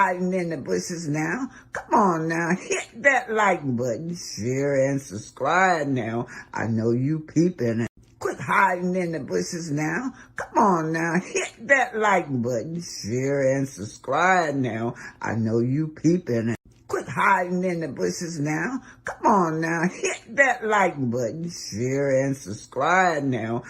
hiding in the bushes now. Come on now, hit that like button, share and subscribe now. I know you peeping. Quit hiding in the bushes now. Come on now, hit that like button, share and subscribe now. I know you peeping. Quit hiding in the bushes now. Come on now, hit that like button, share and subscribe now.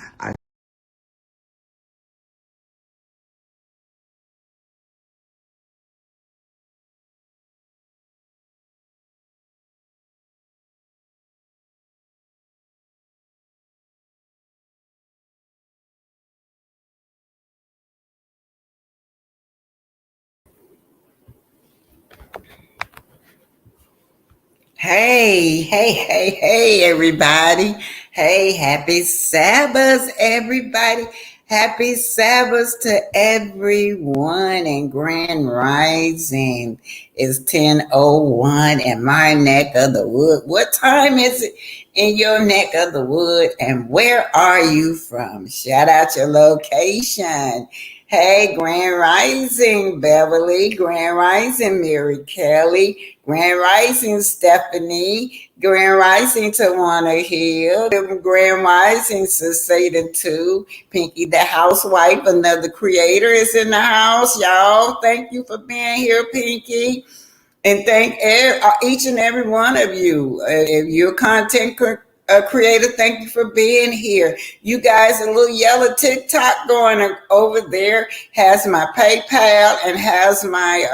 Hey, everybody. Hey, happy Sabbath, everybody. Happy Sabbath to everyone and Grand Rising. It's 10:01 in my neck of the wood. What time is it in your neck of the wood? And where are you from? Shout out your location. Hey, Grand Rising, Beverly. Grand Rising, Mary Kelly. Grand Rising, Stephanie. Grand Rising, Tawana Hill. Grand Rising, Satan too. Pinky, the housewife, another creator, is in the house, y'all. Thank you for being here, Pinky. And thank each and every one of you. If you're a content creator, thank you for being here. You guys, a little yellow TikTok going over there has my PayPal and has my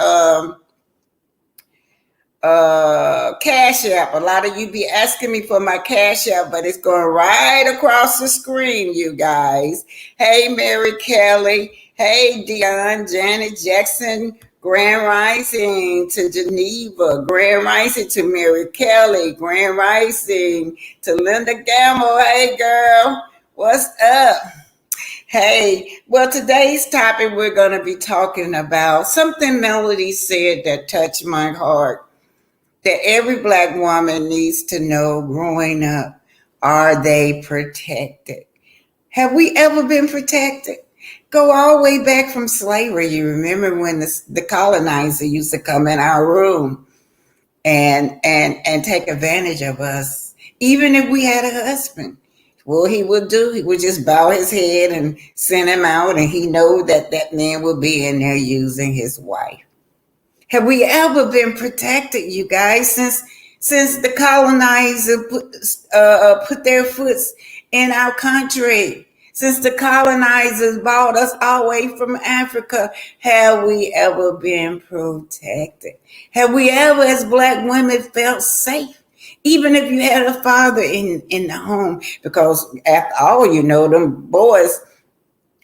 Cash App. A lot of you be asking me for my Cash App, but it's going right across the screen, you guys. Hey, Mary Kelly. Hey, Dion, Janet Jackson. Grand Rising to Geneva. Grand Rising to Mary Kelly. Grand Rising to Linda Gamble. Hey, girl. What's up? Hey, well, today's topic we're going to be talking about something Melody said that touched my heart, that every Black woman needs to know growing up. Are they protected? Have we ever been protected? Go all the way back from slavery. You remember when the colonizer used to come in our room and take advantage of us, even if we had a husband. What he would do, he would just bow his head and send him out, and he know that that man would be in there using his wife. Have we ever been protected, you guys, since the colonizer put their foot in our country? Since the colonizers brought us all the way from Africa, have we ever been protected? Have we ever, as Black women, felt safe? Even if you had a father in the home, because after all, you know, them boys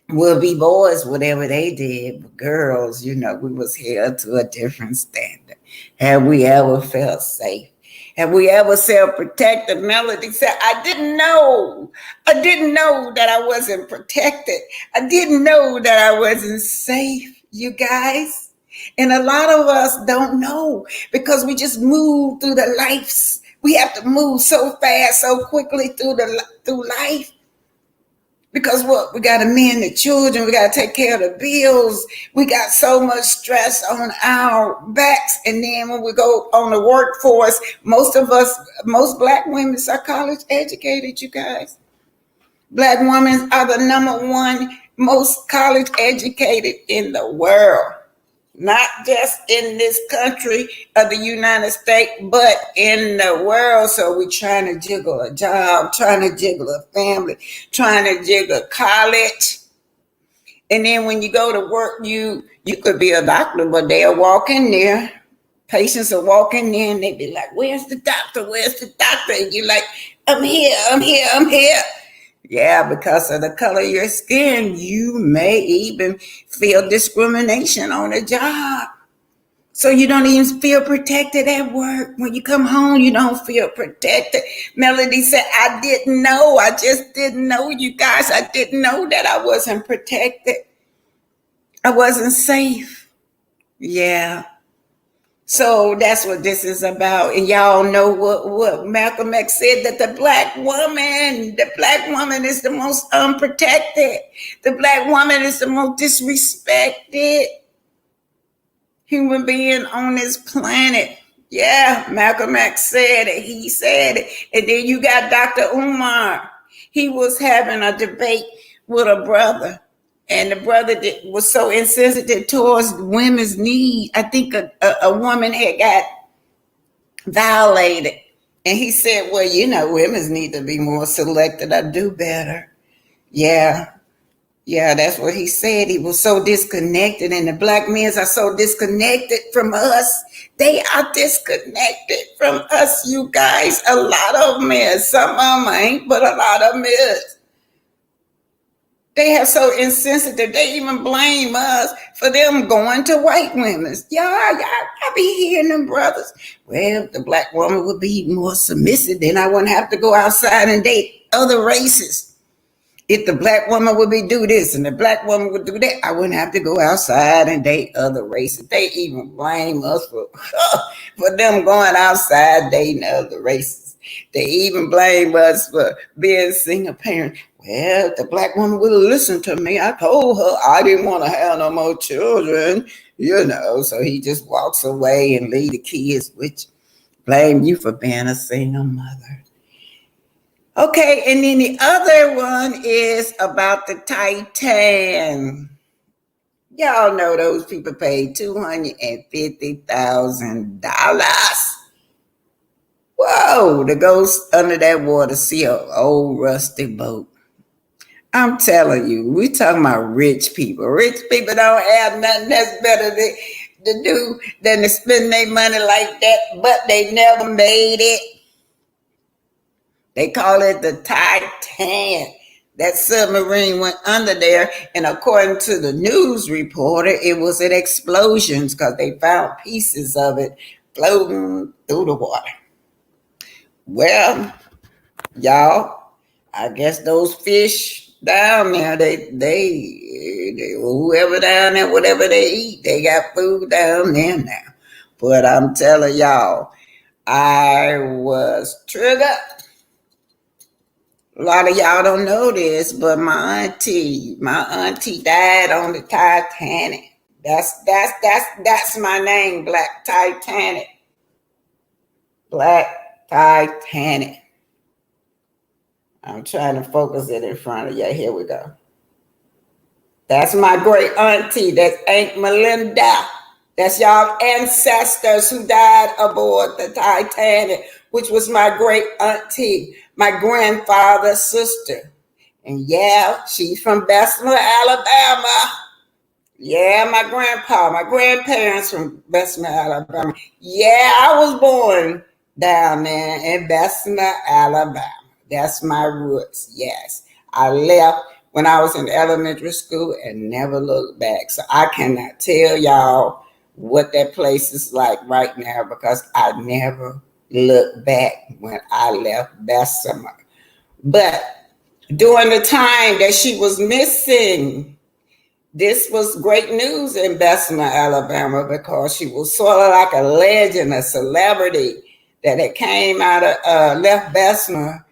will be boys, whatever they did. But girls, you know, we was held to a different standard. Have we ever felt safe? Have we ever self-protected? Melody said, I didn't know that I wasn't protected. I didn't know that I wasn't safe, you guys. And a lot of us don't know because we just move through the lives. We have to move so fast, so quickly through life. Because what? We got to man the children. We got to take care of the bills. We got so much stress on our backs. And then when we go on the workforce, most Black women are college educated, you guys. Black women are the number one most college educated in the world. Not just in this country of the United States, but in the world. So we're trying to jiggle a job, trying to jiggle a family, trying to jiggle college. And then when you go to work, you could be a doctor, but they'll walk in there. Patients will walk in there and they be like, where's the doctor? Where's the doctor? And you're like, I'm here. Yeah, because of the color of your skin, you may even feel discrimination on the job. So you don't even feel protected at work. When you come home, you don't feel protected. Melody said, I didn't know. I just didn't know, you guys. I didn't know that I wasn't protected. I wasn't safe. Yeah. So that's what this is about. And y'all know what Malcolm X said, that the black woman is the most unprotected. The black woman is the most disrespected. human being on this planet. Yeah, Malcolm X said it. He said it. And then you got Dr. Umar. He was having a debate with a brother, and the brother was so insensitive towards women's need. I think a woman had got violated. And he said, well, women's need to be more selected. I do better. Yeah. Yeah, that's what he said. He was so disconnected, and the black men are so disconnected from us. They are disconnected from us, you guys. A lot of them is. Some of them ain't, but a lot of them is. They are so insensitive. They even blame us for them going to white women. I be hearing them brothers. Well, if the black woman would be more submissive, then I wouldn't have to go outside and date other races. If the black woman would do this and the black woman would do that, I wouldn't have to go outside and date other races. They even blame us for them going outside dating other races. They even blame us for being single parents. Well, if the black woman would have listened to me, I told her I didn't want to have no more children, so he just walks away and leave the kids, which blame you for being a single mother. Okay, and then the other one is about the Titan. Y'all know those people paid $250,000. Whoa, to go under that water, see an old rusty boat. I'm telling you, we talking about rich people. Rich people don't have nothing that's better to do than to spend their money like that, but they never made it. They call it the Titanic. That submarine went under there, and according to the news reporter, it was an explosion because they found pieces of it floating through the water. Well, y'all, I guess those fish down there, they whoever down there, whatever they eat, they got food down there now. But I'm telling y'all, I was triggered. A lot of y'all don't know this, but my auntie died on the Titanic. That's my name, Black Titanic. Black Titanic. I'm trying to focus it in front of you. Here we go. That's my great auntie. That's Aunt Melinda. That's y'all ancestors who died aboard the Titanic, which was my great auntie, my grandfather's sister. And yeah, she's from Bessemer, Alabama. Yeah, my grandparents from Bessemer, Alabama. Yeah, I was born down there in Bessemer, Alabama. That's my roots, yes. I left when I was in elementary school and never looked back. So I cannot tell y'all what that place is like right now because I never looked back when I left Bessemer. But during the time that she was missing, this was great news in Bessemer, Alabama, because she was sort of like a legend, a celebrity that had came out of left Bessemer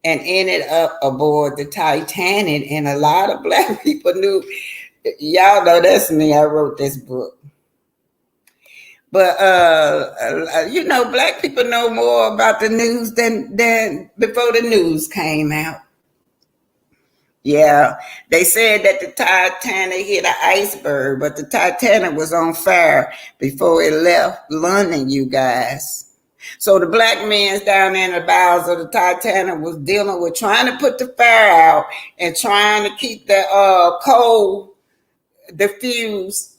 and ended up aboard the Titanic. And a lot of black people knew. Y'all know that's me. I wrote this book. But, black people know more about the news than before the news came out. Yeah, they said that the Titanic hit an iceberg, but the Titanic was on fire before it left London, you guys. So the black men down there in the bowels of the Titanic was dealing with trying to put the fire out and trying to keep the coal, the fuse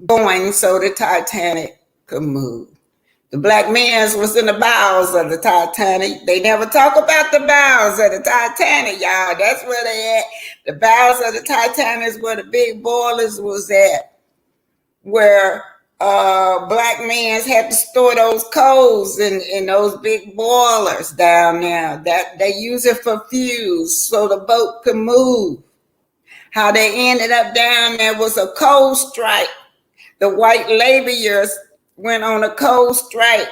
going so the Titanic could move. The black men was in the bowels of the Titanic. They never talk about the bowels of the Titanic, y'all. That's where they at. The bowels of the Titanic is where the big boilers was at, where black men had to store those coals in those big boilers down there. That they use it for fuse so the boat could move. How they ended up down there was a coal strike. The white laborers went on a coal strike.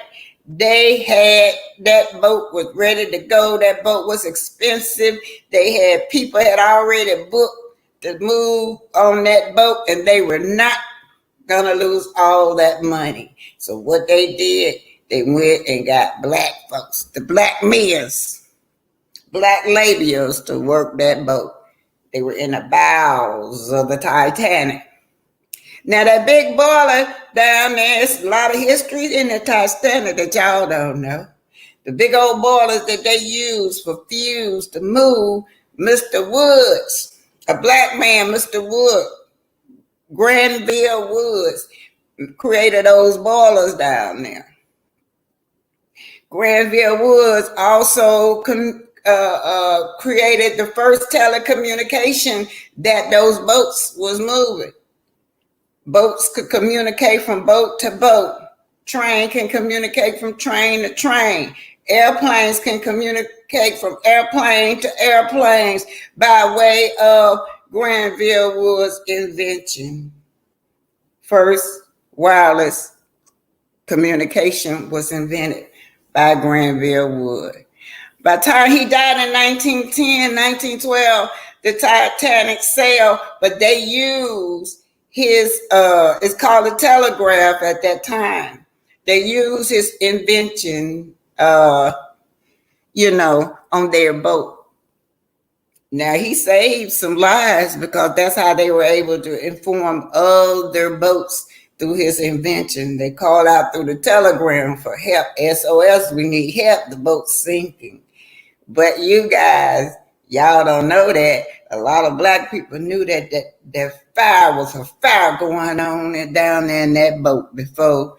They had, that boat was ready to go. That boat was expensive. They had people had already booked to move on that boat, and they were not gonna lose all that money. So what they did, they went and got black folks, the black mayors, black labials to work that boat. They were in the bowels of the Titanic. Now that big boiler down there, it's a lot of history in the Titanic that y'all don't know. The big old boilers that they use for fuels to move Mr. Woods, a black man, Mr. Wood, Granville Woods, created those boilers down there. Granville Woods also created the first telecommunication that those boats was moving. Boats could communicate from boat to boat. Train can communicate from train to train. Airplanes can communicate from airplane to airplanes by way of Granville Woods' invention. First wireless communication was invented by Granville Wood. By the time he died in 1910, 1912, the Titanic sailed, but they used his, it's called a telegraph at that time. They used his invention, on their boat. Now, he saved some lives because that's how they were able to inform other boats through his invention. They called out through the telegram for help. SOS, we need help. The boat's sinking. But you guys, y'all don't know that. A lot of black people knew that fire was a fire going on down there in that boat before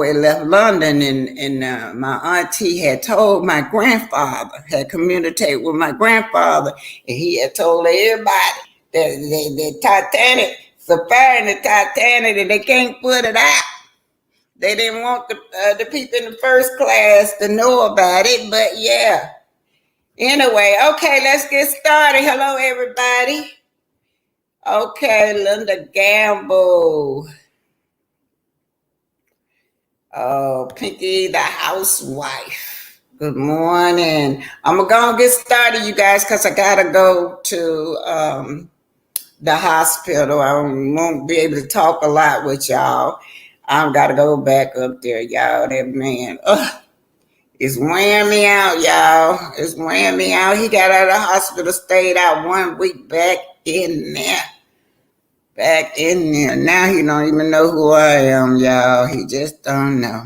it left London, and my auntie had told my grandfather, had communicated with my grandfather, and he had told everybody that the Titanic, the fire in the Titanic, and they can't put it out. They didn't want the people in the first class to know about it, but yeah. Anyway, okay, let's get started. Hello, everybody. Okay, Linda Gamble. Oh, Pinky the housewife. Good morning. I'm going to get started, you guys, because I got to go to the hospital. I won't be able to talk a lot with y'all. I've got to go back up there, y'all. That man, it's wearing me out, y'all. It's wearing me out. He got out of the hospital, stayed out 1 week, back in there. Back in there. Now he don't even know who I am, y'all. He just don't know.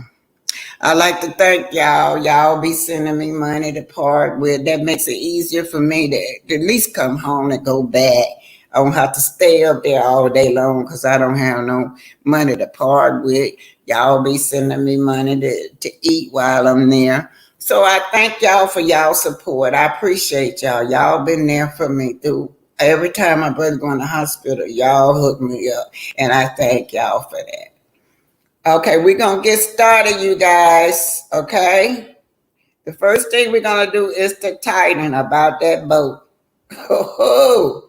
I'd like to thank y'all. Y'all be sending me money to part with. That makes it easier for me to at least come home and go back. I don't have to stay up there all day long because I don't have no money to part with. Y'all be sending me money to eat while I'm there. So I thank y'all for y'all support. I appreciate y'all. Y'all been there for me through every time my brother going to the hospital. Y'all hook me up, and I thank y'all for that. Okay, we're going to get started, you guys, okay? The first thing we're going to do is to tighten about that boat. Oh,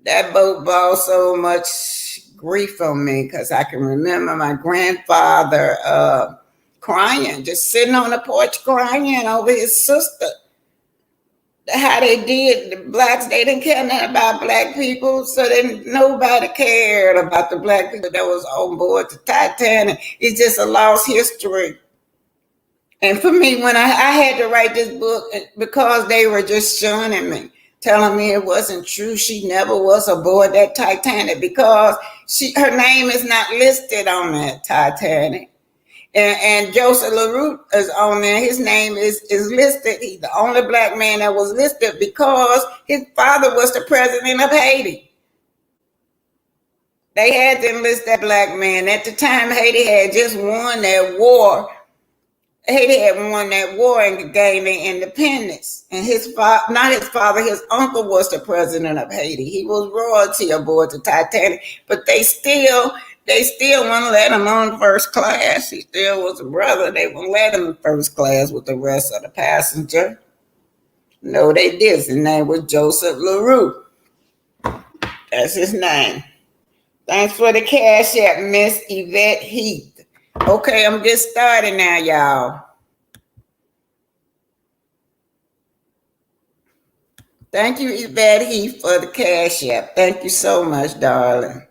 that boat brought so much grief on me because I can remember my grandfather crying, just sitting on the porch crying over his sister. How they did, the blacks, they didn't care nothing about black people, so then nobody cared about the black people that was on board the Titanic. It's just a lost history. And for me, when I had to write this book, because they were just shunning me, telling me it wasn't true, she never was aboard that Titanic because her name is not listed on that Titanic. And Joseph LaRoche is on there. His name is listed. He's the only black man that was listed because his father was the president of Haiti. They had to enlist that black man. At the time, Haiti had just won that war. Haiti had won that war and gained their independence. And his father, not his father, his uncle was the president of Haiti. He was royalty aboard the Titanic, but they still wouldn't let him on first class. He still was a brother. They wouldn't let him in first class with the rest of the passenger. No, they did. His name was Joseph LaRoche. That's his name. Thanks for the cash app, Miss Yvette Heath. Okay, I'm getting started now, y'all. Thank you, Yvette Heath, for the cash app. Thank you so much, darling.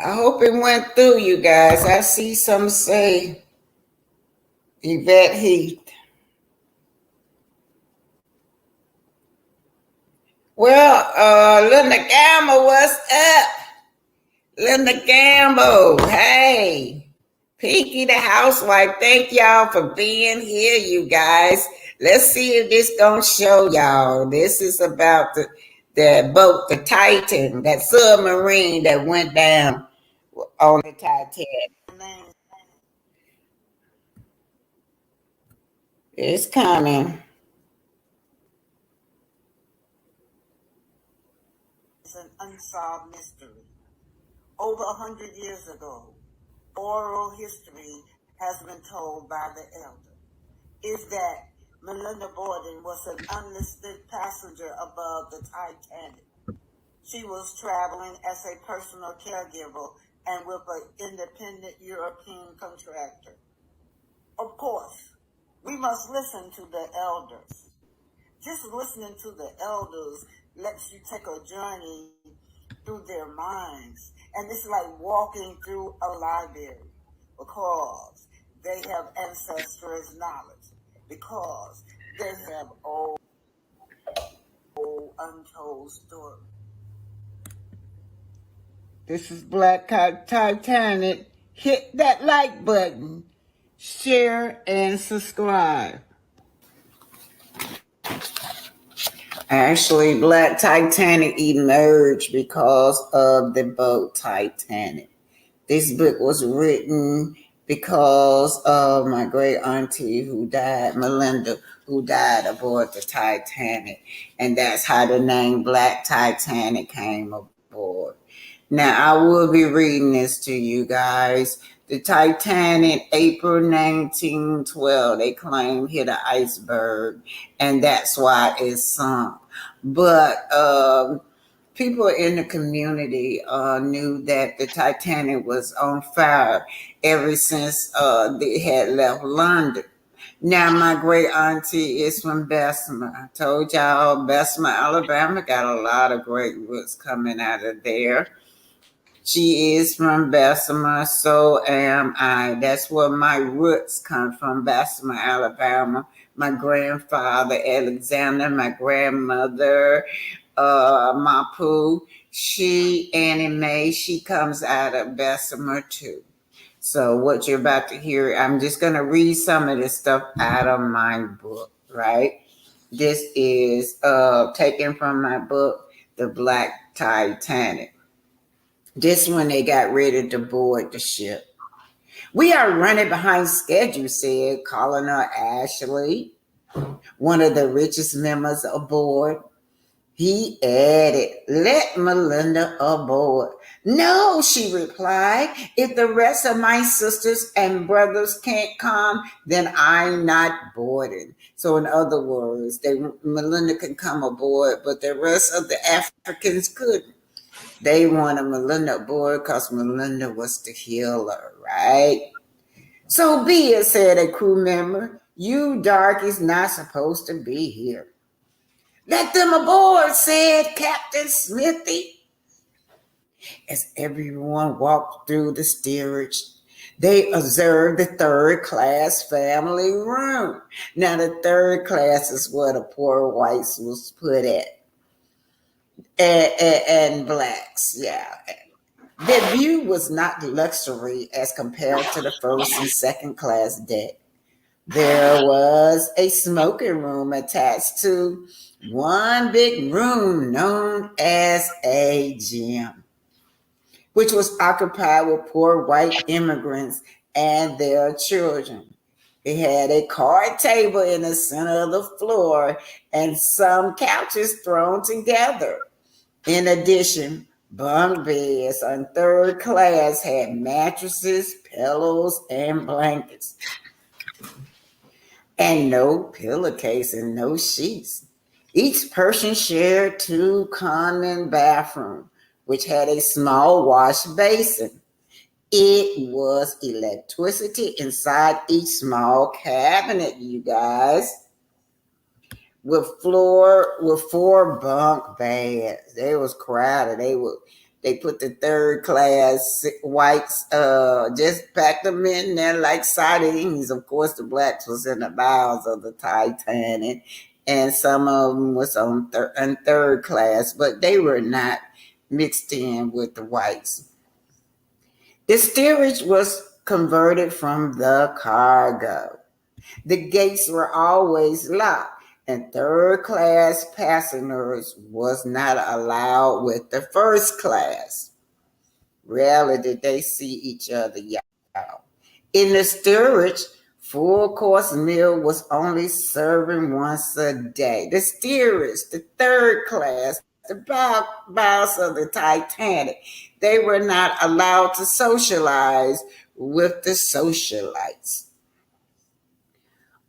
I hope it went through, you guys. I see some say Yvette Heath. Well, Linda Gamble, what's up? Linda Gamble, hey. Pinky the housewife, thank y'all for being here, you guys. Let's see if this gonna show y'all. This is about the boat, the Titan, that submarine that went down on the Titanic. It's coming. It's an unsolved mystery. Over 100 years ago, oral history has been told by the elder. Is that Melinda Borden was an unlisted passenger above the Titanic. She was traveling as a personal caregiver and with an independent European contractor. Of course, we must listen to the elders. Just listening to the elders lets you take a journey through their minds. And it's like walking through a library because they have ancestors' knowledge, because they have old untold stories. This is Black Titanic. Hit that like button, share, and subscribe. Actually, Black Titanic emerged because of the boat Titanic. This book was written because of my great auntie who died, Melinda, who died aboard the Titanic. And that's how the name Black Titanic came aboard. Now, I will be reading this to you guys. The Titanic, April 1912, they claim hit an iceberg, and that's why it sunk. But people in the community knew that the Titanic was on fire ever since they had left London. Now, my great auntie is from Bessemer. I told y'all Bessemer, Alabama got a lot of great roots coming out of there. She is from Bessemer, so am I. That's where my roots come from, Bessemer, Alabama. My grandfather, Alexander, my grandmother, Mapu, Annie Mae, she comes out of Bessemer too. So what you're about to hear, I'm just going to read some of this stuff out of my book, right? This is taken from my book, The Black Titanic. This one they got ready to board the ship. We are running behind schedule, said Colonel Ashley, one of the richest members aboard. He added, let Melinda aboard. No, she replied. If the rest of my sisters and brothers can't come, then I'm not boarding. So in other words, Melinda can come aboard, but the rest of the Africans couldn't. They wanted Melinda aboard because Melinda was the healer, right? So be it, said a crew member. You darkies not supposed to be here. Let them aboard, said Captain Smithy. As everyone walked through the steerage, they observed the third class family room. Now, the third class is where the poor whites was put at. And blacks, yeah. The view was not luxury as compared to the first and second class deck. There was a smoking room attached to one big room known as a gym, which was occupied with poor white immigrants and their children. It had a card table in the center of the floor and some couches thrown together. In addition, bunk beds on third class had mattresses, pillows, and blankets. And no pillowcase and no sheets. Each person shared two common bathrooms, which had a small wash basin. It was electricity inside each small cabinet, you guys, with four bunk beds. They was crowded. They put the third class whites, just packed them in there like sardines. Of course, the blacks was in the bowels of the Titanic, and some of them was on third class, but they were not mixed in with the whites. The steerage was converted from the cargo. The gates were always locked, and third class passengers was not allowed with the first class. Rarely did they see each other, y'all. In the steerage, full course meal was only serving once a day. The steerage, the third class, the bowels of the Titanic, they were not allowed to socialize with the socialites.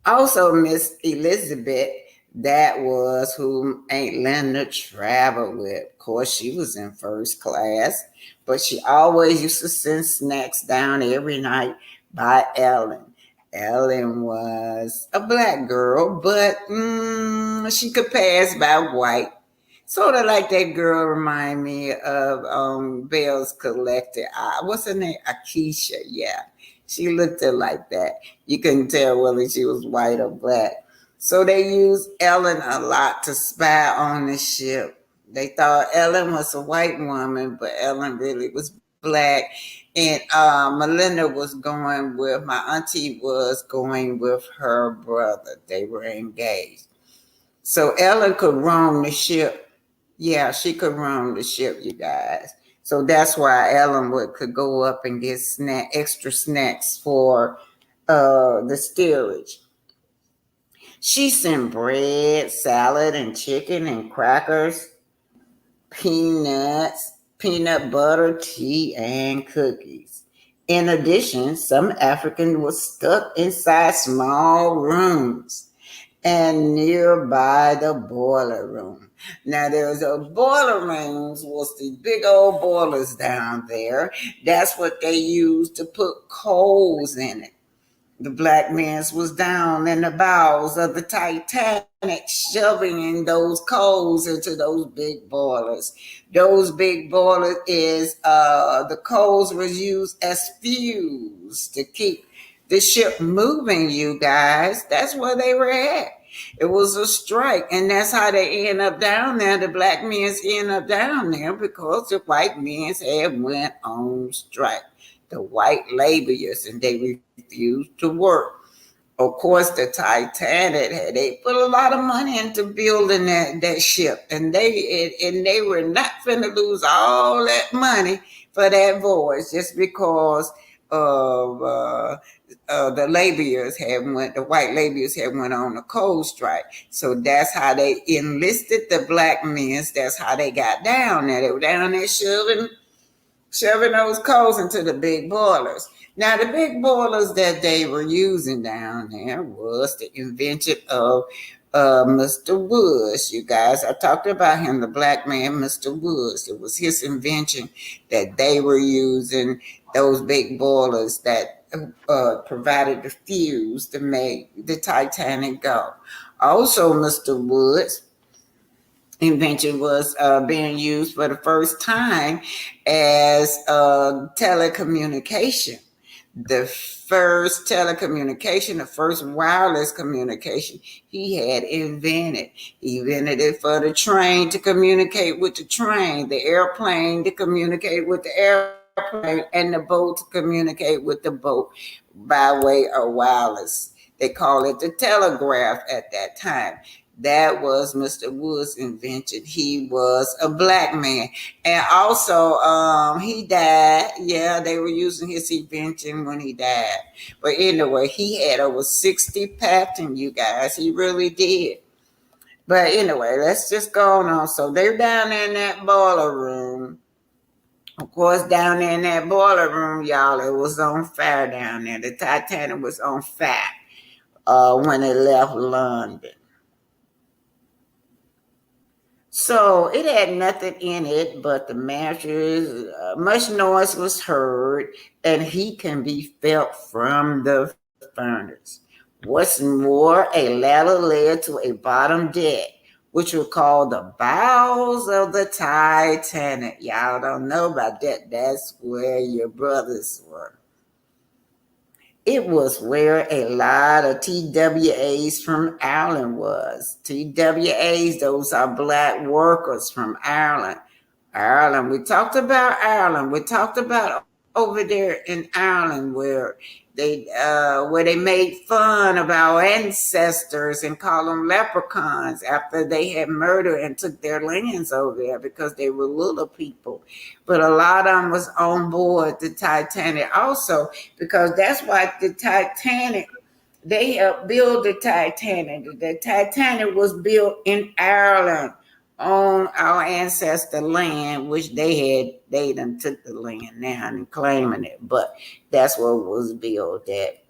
Also, Miss Elizabeth, that was whom Aunt Linda traveled with. Of course, she was in first class, but she always used to send snacks down every night by Ellen. Ellen was a black girl, but she could pass by white. Sort of like that girl remind me of Bell's Collector. What's her name? Akeisha, yeah. She looked like that. You couldn't tell whether she was white or black. So they used Ellen a lot to spy on the ship. They thought Ellen was a white woman, but Ellen really was black. And Melinda was going with, my auntie was going with her brother. They were engaged. So Ellen could roam the ship. Yeah, she could roam the ship, you guys. So that's why Ellen could go up and get extra snacks for the steerage. She sent bread, salad, and chicken and crackers, peanuts, peanut butter, tea, and cookies. In addition, some Africans were stuck inside small rooms and nearby the boiler room. Now there's a boiler rooms was the big old boilers down there. That's what they used to put coals in it. The black man's was down in the bowels of the Titanic, shoving in those coals into those big boilers. Those big boilers is the coals was used as fuels to keep the ship moving, you guys. That's where they were at. It was a strike, and that's how they end up down there. The black men's end up down there because the white men's had went on strike. The white laborers, and they refused to work. Of course, the Titanic they put a lot of money into building that ship, and they were not finna lose all that money for that voyage just because of the laborers the white laborers had went on a coal strike. So that's how they enlisted the black men. That's how they got down there. They were down there shoving those coals into the big boilers. Now, the big boilers that they were using down there was the invention of Mr. Woods. You guys, I talked about him, the black man, Mr. Woods. It was his invention that they were using those big boilers that provided the fuels to make the Titanic go. Also, Mr. Woods' invention was being used for the first time as telecommunication. The first telecommunication, the first wireless communication he had invented. He invented it for the train to communicate with the train, the airplane to communicate with the airplane, and the boat to communicate with the boat by way of wireless. They call it the telegraph at that time. That was Mr. Wood's invention. He was a black man. And also, he died. Yeah, they were using his invention when he died. But anyway, he had over 60 patents, you guys. He really did. But anyway, let's just go on. So they're down there in that boiler room. Of course, down there in that boiler room, y'all, it was on fire down there. The Titanic was on fire when it left London. So it had nothing in it but the mattress. Much noise was heard, and heat can be felt from the furnace. What's more, a ladder led to a bottom deck which were called the bowels of the Titanic. Y'all don't know about that. That's where your brothers were. It was where a lot of TWAs from Ireland was. TWAs, those are black workers from Ireland. Ireland, we talked about Ireland. We talked about over there in Ireland where they made fun of our ancestors and called them leprechauns after they had murdered and took their lands over there because they were little people. But a lot of them was on board the Titanic also, because that's why the Titanic, they helped build the Titanic. The Titanic was built in Ireland on our ancestor land, which they done took the land now and claiming it, but that's where it was built at.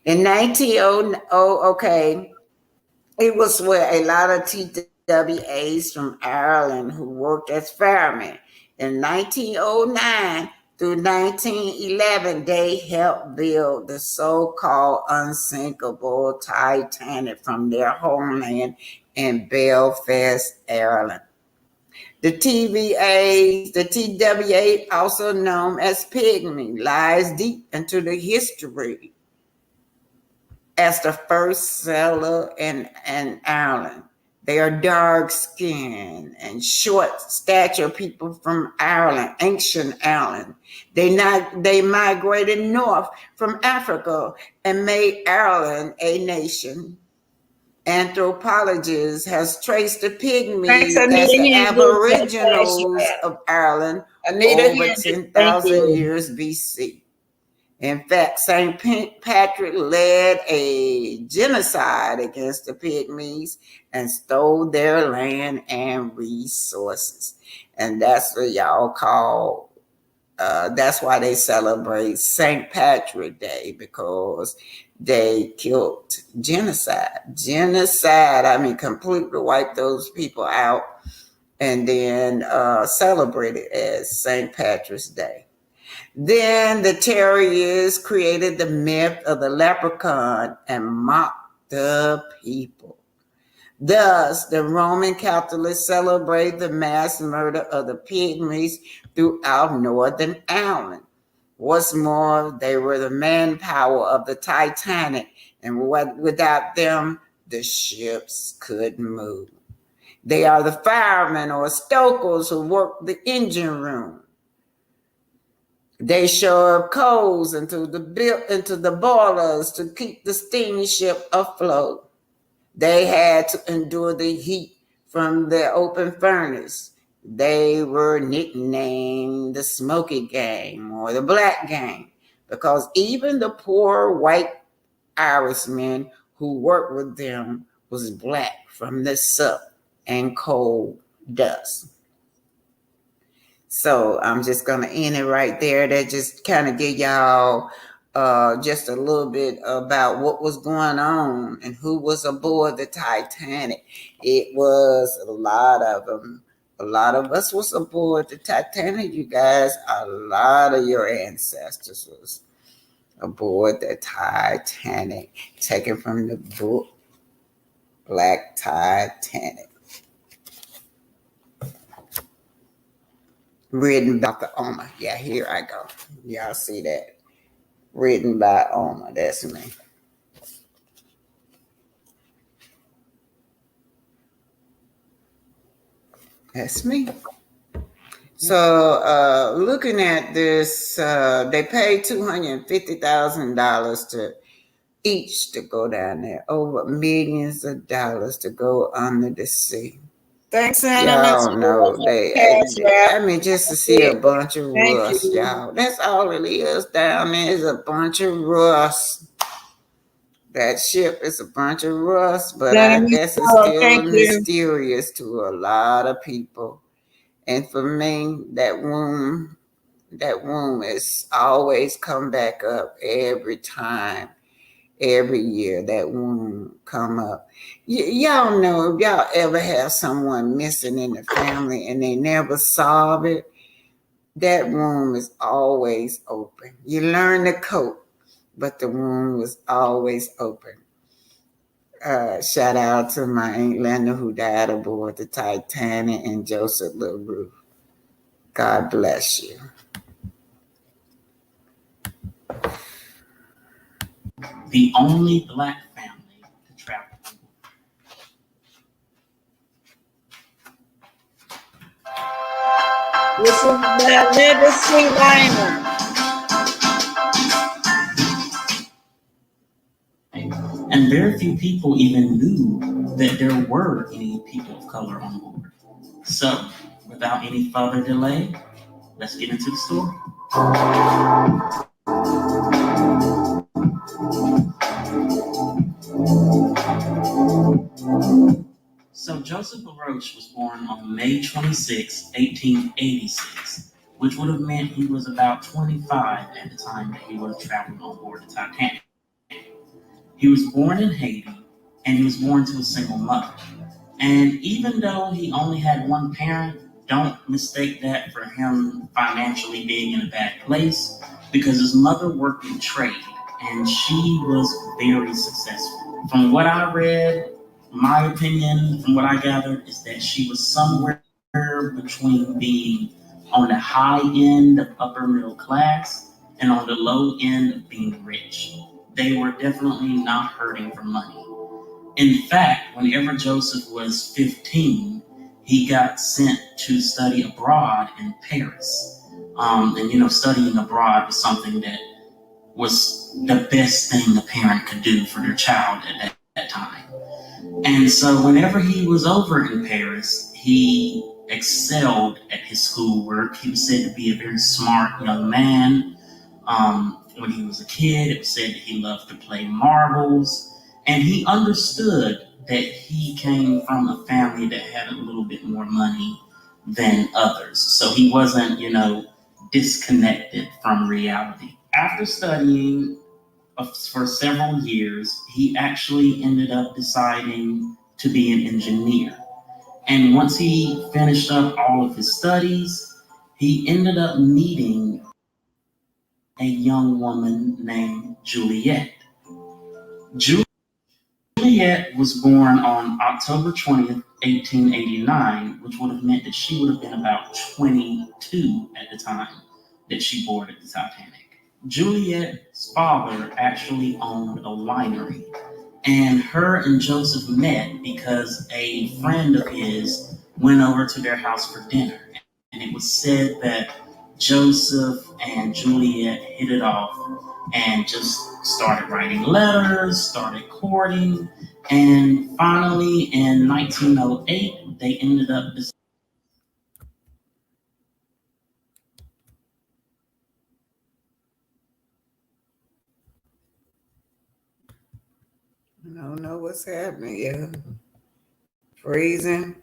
In 1900, okay, it was where a lot of TWAs from Ireland who worked as firemen. In 1909 through 1911, they helped build the so-called unsinkable Titanic from their homeland in Belfast, Ireland. The TVAs, the TWA, also known as Pygmy, lies deep into the history as the first settler in Ireland. They are dark-skinned and short-stature people from Ireland, ancient Ireland. They migrated north from Africa and made Ireland a nation. Anthropologists has traced the Thanks, Pygmies as Anita. the Here's your cash Aboriginals app. of Ireland Anita, over here's your, thank 10,000 you. years BC. In fact, St. Patrick led a genocide against the Pygmies and stole their land and resources. And that's what y'all call, that's why they celebrate St. Patrick Day, because they killed genocide. Genocide, I mean, completely wiped those people out and then celebrate it as St. Patrick's Day. Then the terriers created the myth of the leprechaun and mocked the people. Thus, the Roman Catholics celebrate the mass murder of the Pygmies throughout Northern Ireland. What's more, they were the manpower of the Titanic, and without them, the ships couldn't move. They are the firemen or stokers who work the engine room. They shove coals into the boilers to keep the steamship afloat. They had to endure the heat from the open furnace. They were nicknamed the Smoky Gang or the Black Gang because even the poor white Irishmen who worked with them was black from the soot and coal dust. So I'm just going to end it right there. That just kind of give y'all just a little bit about what was going on and who was aboard the Titanic. It was a lot of them. A lot of us was aboard the Titanic, you guys. A lot of your ancestors was aboard the Titanic, taken from the book Black Titanic. Written by the Oma. Yeah, here I go. Y'all see that? Written by Oma. That's me. That's me. So looking at this, they paid $250,000 to each to go down there. Over millions of dollars to go under the sea. Thanks, Anna. Y'all know I mean, just to see a bunch of rust, y'all. That's all it is down there is a bunch of rust. That ship is a bunch of rust, but I guess it's still mysterious to a lot of people. And for me, that womb is always come back up every time. Every year that womb come up. Y'all know if y'all ever have someone missing in the family and they never solve it, that womb is always open. You learn to cope, but the womb was always open. shout out to my Aunt Linda who died aboard the Titanic and Joseph LaRoche. God bless you. The only Black family to travel. This is my legacy liner. And very few people even knew that there were any people of color on board. So, without any further delay, let's get into the story. So Joseph LaRoche was born on May 26, 1886, which would have meant he was about 25 at the time that he would have traveled on board the Titanic. He was born in Haiti, and he was born to a single mother. And even though he only had one parent, don't mistake that for him financially being in a bad place, because his mother worked in trade, and she was very successful. From what I read, my opinion, from what I gathered, is that she was somewhere between being on the high end of upper middle class and on the low end of being rich. They were definitely not hurting for money. In fact, whenever Joseph was 15, he got sent to study abroad in Paris. And studying abroad was something that was the best thing a parent could do for their child at that time. And so whenever he was over in Paris, he excelled at his schoolwork. He was said to be a very smart young man. When he was a kid, it was said that he loved to play marbles. And he understood that he came from a family that had a little bit more money than others. So he wasn't, disconnected from reality. After studying for several years, he actually ended up deciding to be an engineer. And once he finished up all of his studies, he ended up meeting a young woman named Juliet. Juliet was born on October 20th, 1889, which would have meant that she would have been about 22 at the time that she boarded the Titanic. Juliet's father actually owned a winery, and her and Joseph met because a friend of his went over to their house for dinner. And it was said that Joseph and Juliet hit it off and just started writing letters, started courting, and finally in 1908, they ended up I don't know what's happening. Yeah. Freezing.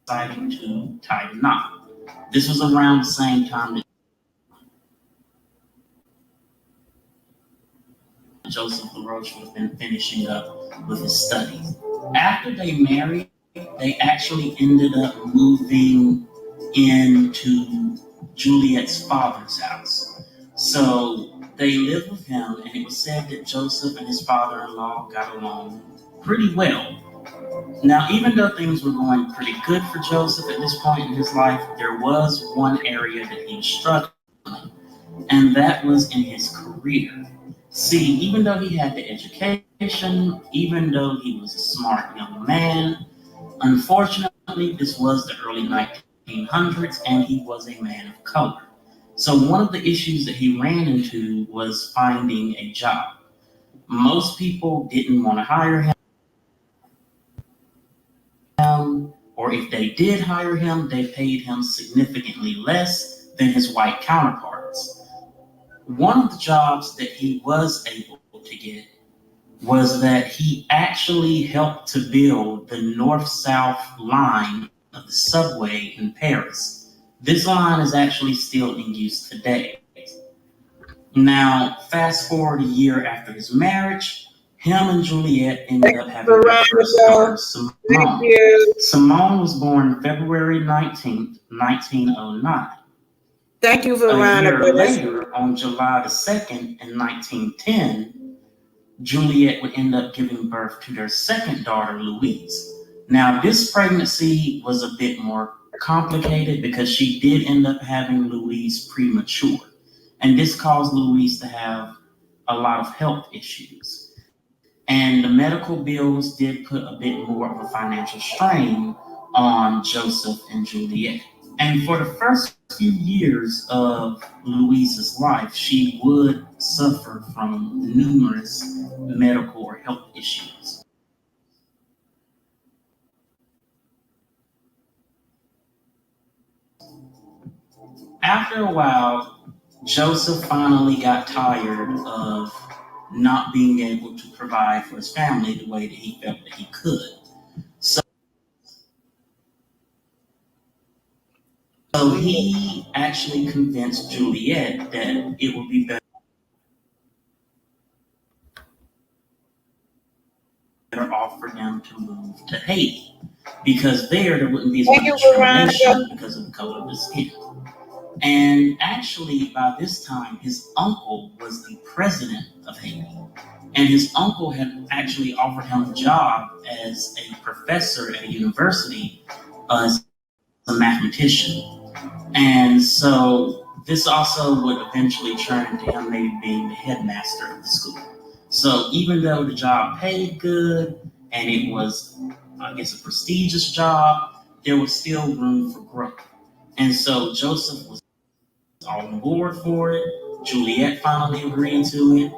deciding to tie the knot. This was around the same time that Joseph LaRoche would have been finishing up with his studies. After they married, they actually ended up moving into Juliet's father's house. So they lived with him, and it was said that Joseph and his father-in-law got along pretty well. Now, even though things were going pretty good for Joseph at this point in his life, there was one area that he was struggling, and that was in his career. See, even though he had the education, even though he was a smart young man, unfortunately, this was the early 1900s, and he was a man of color. So one of the issues that he ran into was finding a job. Most people didn't want to hire him, or if they did hire him, they paid him significantly less than his white counterparts. One of the jobs that he was able to get was that he actually helped to build the north-south line of the subway in Paris. This line is actually still in use today. Now, fast forward a year after his marriage, him and Juliet ended up having their first daughter, Simone. Simone was born February 19th, 1909. Thank you, A year Veronica. later, on July the 2nd in 1910, Juliet would end up giving birth to their second daughter, Louise. Now, this pregnancy was a bit more complicated because she did end up having Louise premature. And this caused Louise to have a lot of health issues. And the medical bills did put a bit more of a financial strain on Joseph and Juliet. And for the first few years of Louise's life, she would suffer from numerous medical or health issues. After a while, Joseph finally got tired of not being able to provide for his family the way that he felt that he could. So he actually convinced Juliet that it would be better off for them to move to Haiti because there wouldn't be as much discrimination because of the color of the skin. And actually, by this time, his uncle was the president of Haiti. And his uncle had actually offered him a job as a professor at a university as a mathematician. And so this also would eventually turn into him maybe being the headmaster of the school. So even though the job paid good and it was, I guess, a prestigious job, there was still room for growth. And so Joseph was on board for it. Juliet finally agreed to it.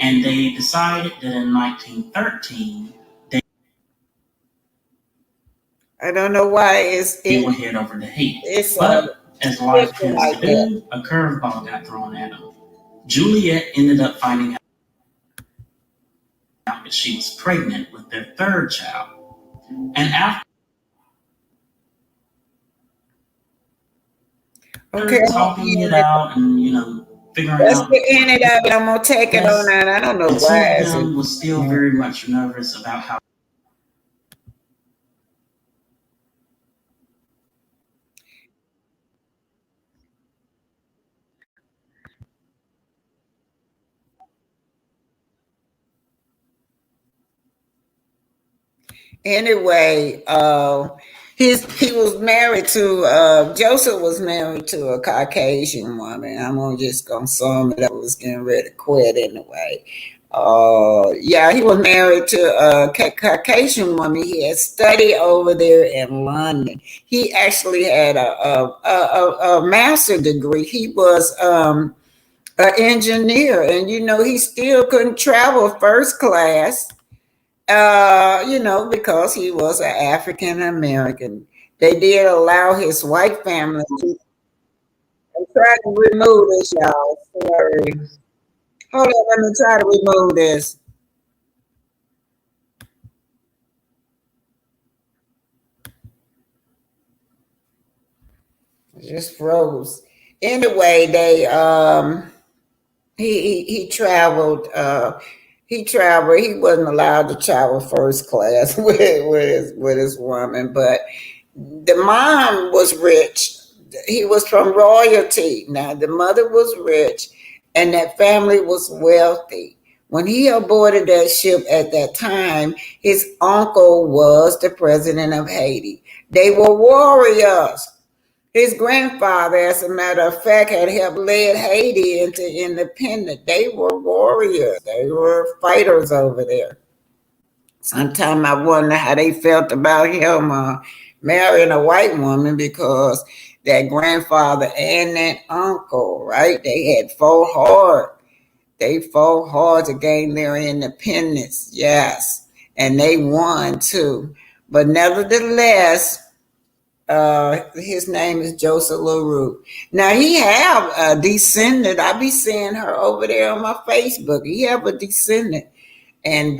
And they decided that in 1913, I don't know why they would head over to Haiti. But as life tends to do, a curveball got thrown at them. Juliet ended up finding out that she was pregnant with their third child. And after talking it out and, figuring out. The end of it, I'm gonna take it on that. I don't know why. The two of them was still very much nervous about how. Anyway, he was married to Joseph was married to a Caucasian woman. I'm just gonna sum it up. I was getting ready to quit anyway. Yeah, he was married to a Caucasian woman. He had studied over there in London. He actually had a master's degree. He was an engineer, and he still couldn't travel first class. Because he was an African American. They did allow his white family to. I'm trying to remove this, y'all. Sorry. Hold on, let me try to remove this. It just froze. Anyway, he traveled. He traveled. He wasn't allowed to travel first class with his woman, but the mom was rich. He was from royalty. Now the mother was rich, and that family was wealthy. When he aborted that ship at that time, his uncle was the president of Haiti. They were warriors. His grandfather, as a matter of fact, had helped lead Haiti into independence. They were warriors. They were fighters over there. Sometimes I wonder how they felt about him marrying a white woman because that grandfather and that uncle, right? They had fought hard. They fought hard to gain their independence, yes. And they won too. But nevertheless, his name is Joseph LaRoche. Now he have a descendant. I be seeing her over there on my Facebook. He have a descendant, and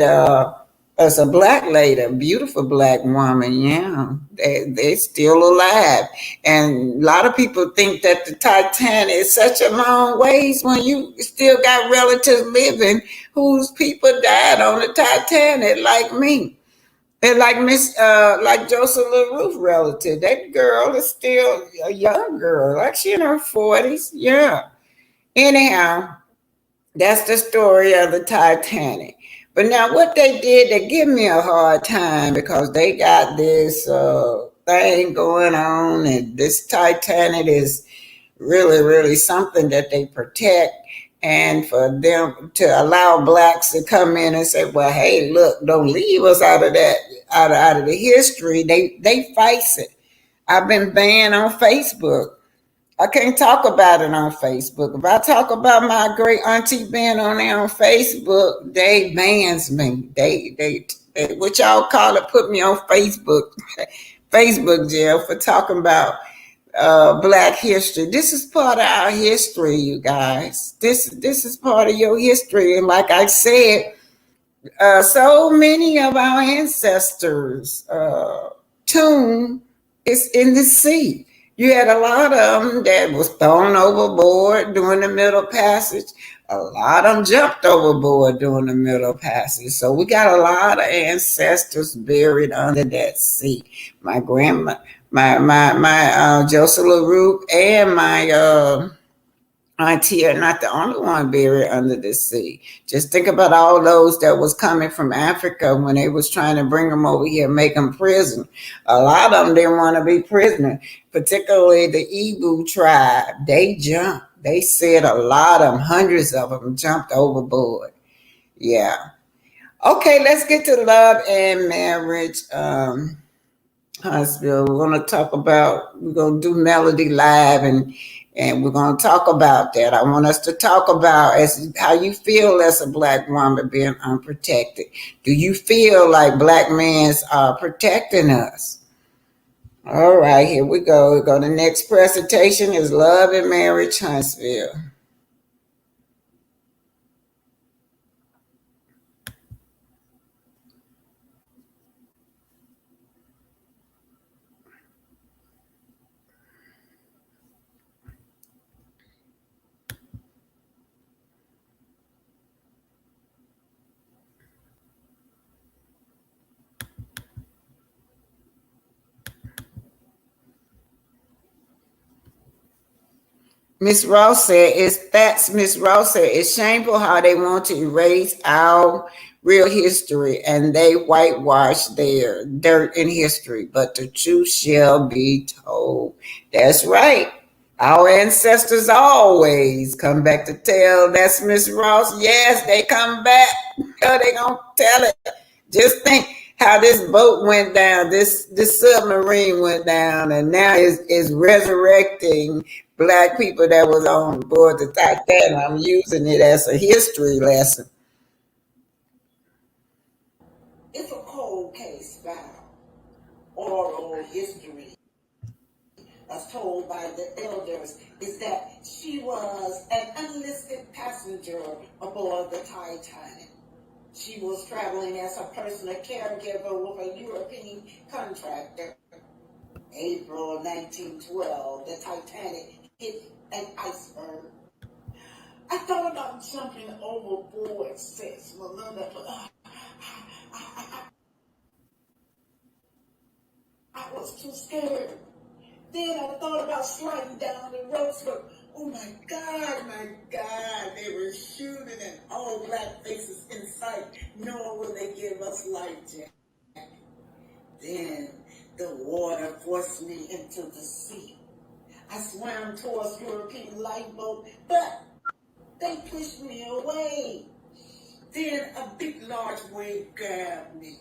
it's a black lady, a beautiful black woman. Yeah, they're still alive. And a lot of people think that the Titanic is such a long ways when you still got relatives living whose people died on the Titanic, like me. And like Joseph LaRoche relative, that girl is still a young girl, like she in her 40s. Yeah, Anyhow, that's the story of the Titanic. But now, what they did, they give me a hard time because they got this thing going on, and this Titanic is really, really something that they protect. And for them to allow blacks to come in and say, "Well, hey, look, don't leave us out of that, out of the history," they face it. I've been banned on Facebook. I can't talk about it on Facebook. If I talk about my great auntie being on there on Facebook, they bans me. They what y'all call it, put me on Facebook, Facebook jail for talking about Black history. This is part of our history, you guys. This is part of your history, and like I said, so many of our ancestors' tomb is in the sea. You had a lot of them that was thrown overboard during the Middle Passage. A lot of them jumped overboard during the Middle Passage. So we got a lot of ancestors buried under that sea. My grandma, my Joseph LaRoche, and my auntie are not the only one buried under the sea. Just think about all those that was coming from Africa when they was trying to bring them over here, make them prison. A lot of them didn't want to be prisoner, particularly the Igbo tribe. They jumped. They said a lot of them, hundreds of them, jumped overboard. Yeah. Okay, let's get to love and marriage. Huntsville. We're gonna do Melody Live, and we're gonna talk about that. I want us to talk about as how you feel as a black woman being unprotected. Do you feel like black men are protecting us? All right, here we go. The next presentation is Love and Marriage Huntsville. Miss Ross said, Miss Ross said, it's shameful how they want to erase our real history and they whitewash their dirt in history, but the truth shall be told. That's right. Our ancestors always come back to tell. That's Miss Ross. Yes, they come back. They gonna tell it. Just think how this boat went down, this submarine went down, and now is resurrecting black people that was on board the Titanic. I'm using it as a history lesson. It's a cold case file, oral history, as told by the elders, is that she was an unlisted passenger aboard the Titanic. She was traveling as a personal caregiver with a European contractor. April 1912, the Titanic hit an iceberg. I thought about jumping overboard, says Melinda, but I was too scared. Then I thought about sliding down the ropes, but oh my God, they were shooting and all black faces in sight, nor will they give us life jacket. Then the water forced me into the sea. I swam towards European lifeboat, but they pushed me away. Then a big, large wave grabbed me,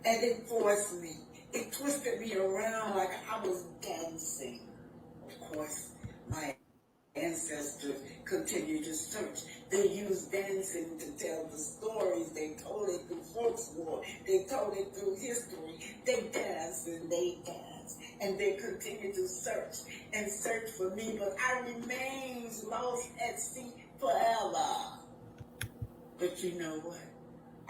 and it forced me. It twisted me around like I was dancing. Of course, my ancestors continued to search. They used dancing to tell the stories. They told it through folklore. They told it through history. They danced and they danced. And they continued to search and search for me. But I remained lost at sea forever. But you know what?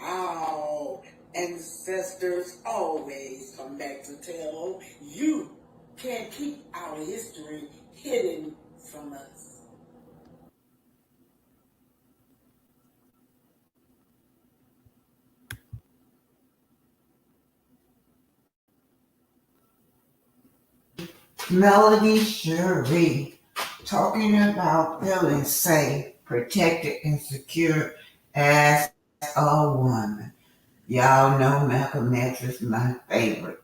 Our ancestors always come back to tell. You can't keep our history hidden from us. Melody Cherie. talking about feeling safe, protected, and secure as a woman. Y'all know Malcolm X is my favorite.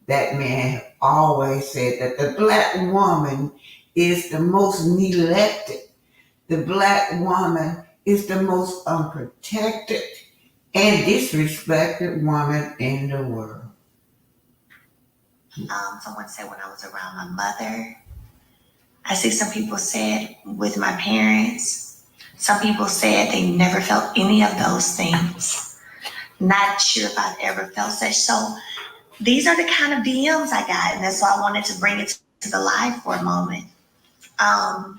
That man always said that the black woman is the most neglected. The black woman is the most unprotected and disrespected woman in the world. Someone said when I was around my mother. I see some people said with my parents. Some people said they never felt any of those things. Not sure if I've ever felt such. So these are the kind of DMs I got, and that's why I wanted to bring it to the live for a moment. I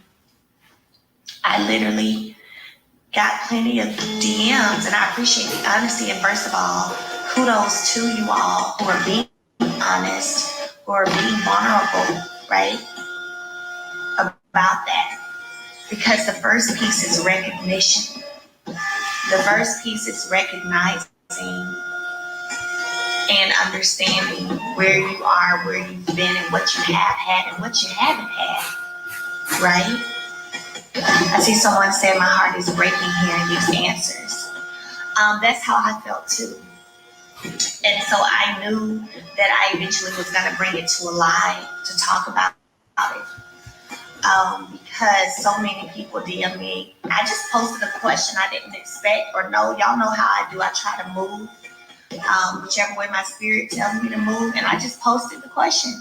literally got plenty of DMs, and I appreciate the honesty. And first of all, kudos to you all who are being honest, who are being vulnerable, right, about that. Because the first piece is recognition. The first piece is recognizing and understanding where you are, where you've been, and what you have had and what you haven't had, right? I see someone say my heart is breaking hearing these answers. That's how I felt too. And so I knew that I eventually was going to bring it to a live to talk about it. Because so many people DM me. I just posted a question I didn't expect or know. Y'all know how I do. I try to move whichever way my spirit tells me to move. And I just posted the question.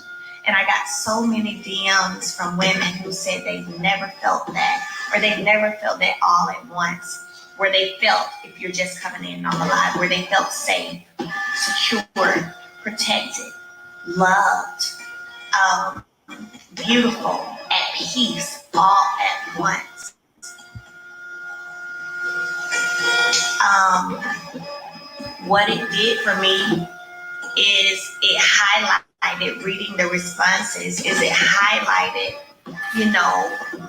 And I got so many DMs from women who said they've never felt that, or they've never felt that all at once, where they felt, if you're just coming in on the live, where they felt safe, secure, protected, loved, beautiful, at peace, all at once. What it did for me is it highlighted, reading the responses, is it highlighted,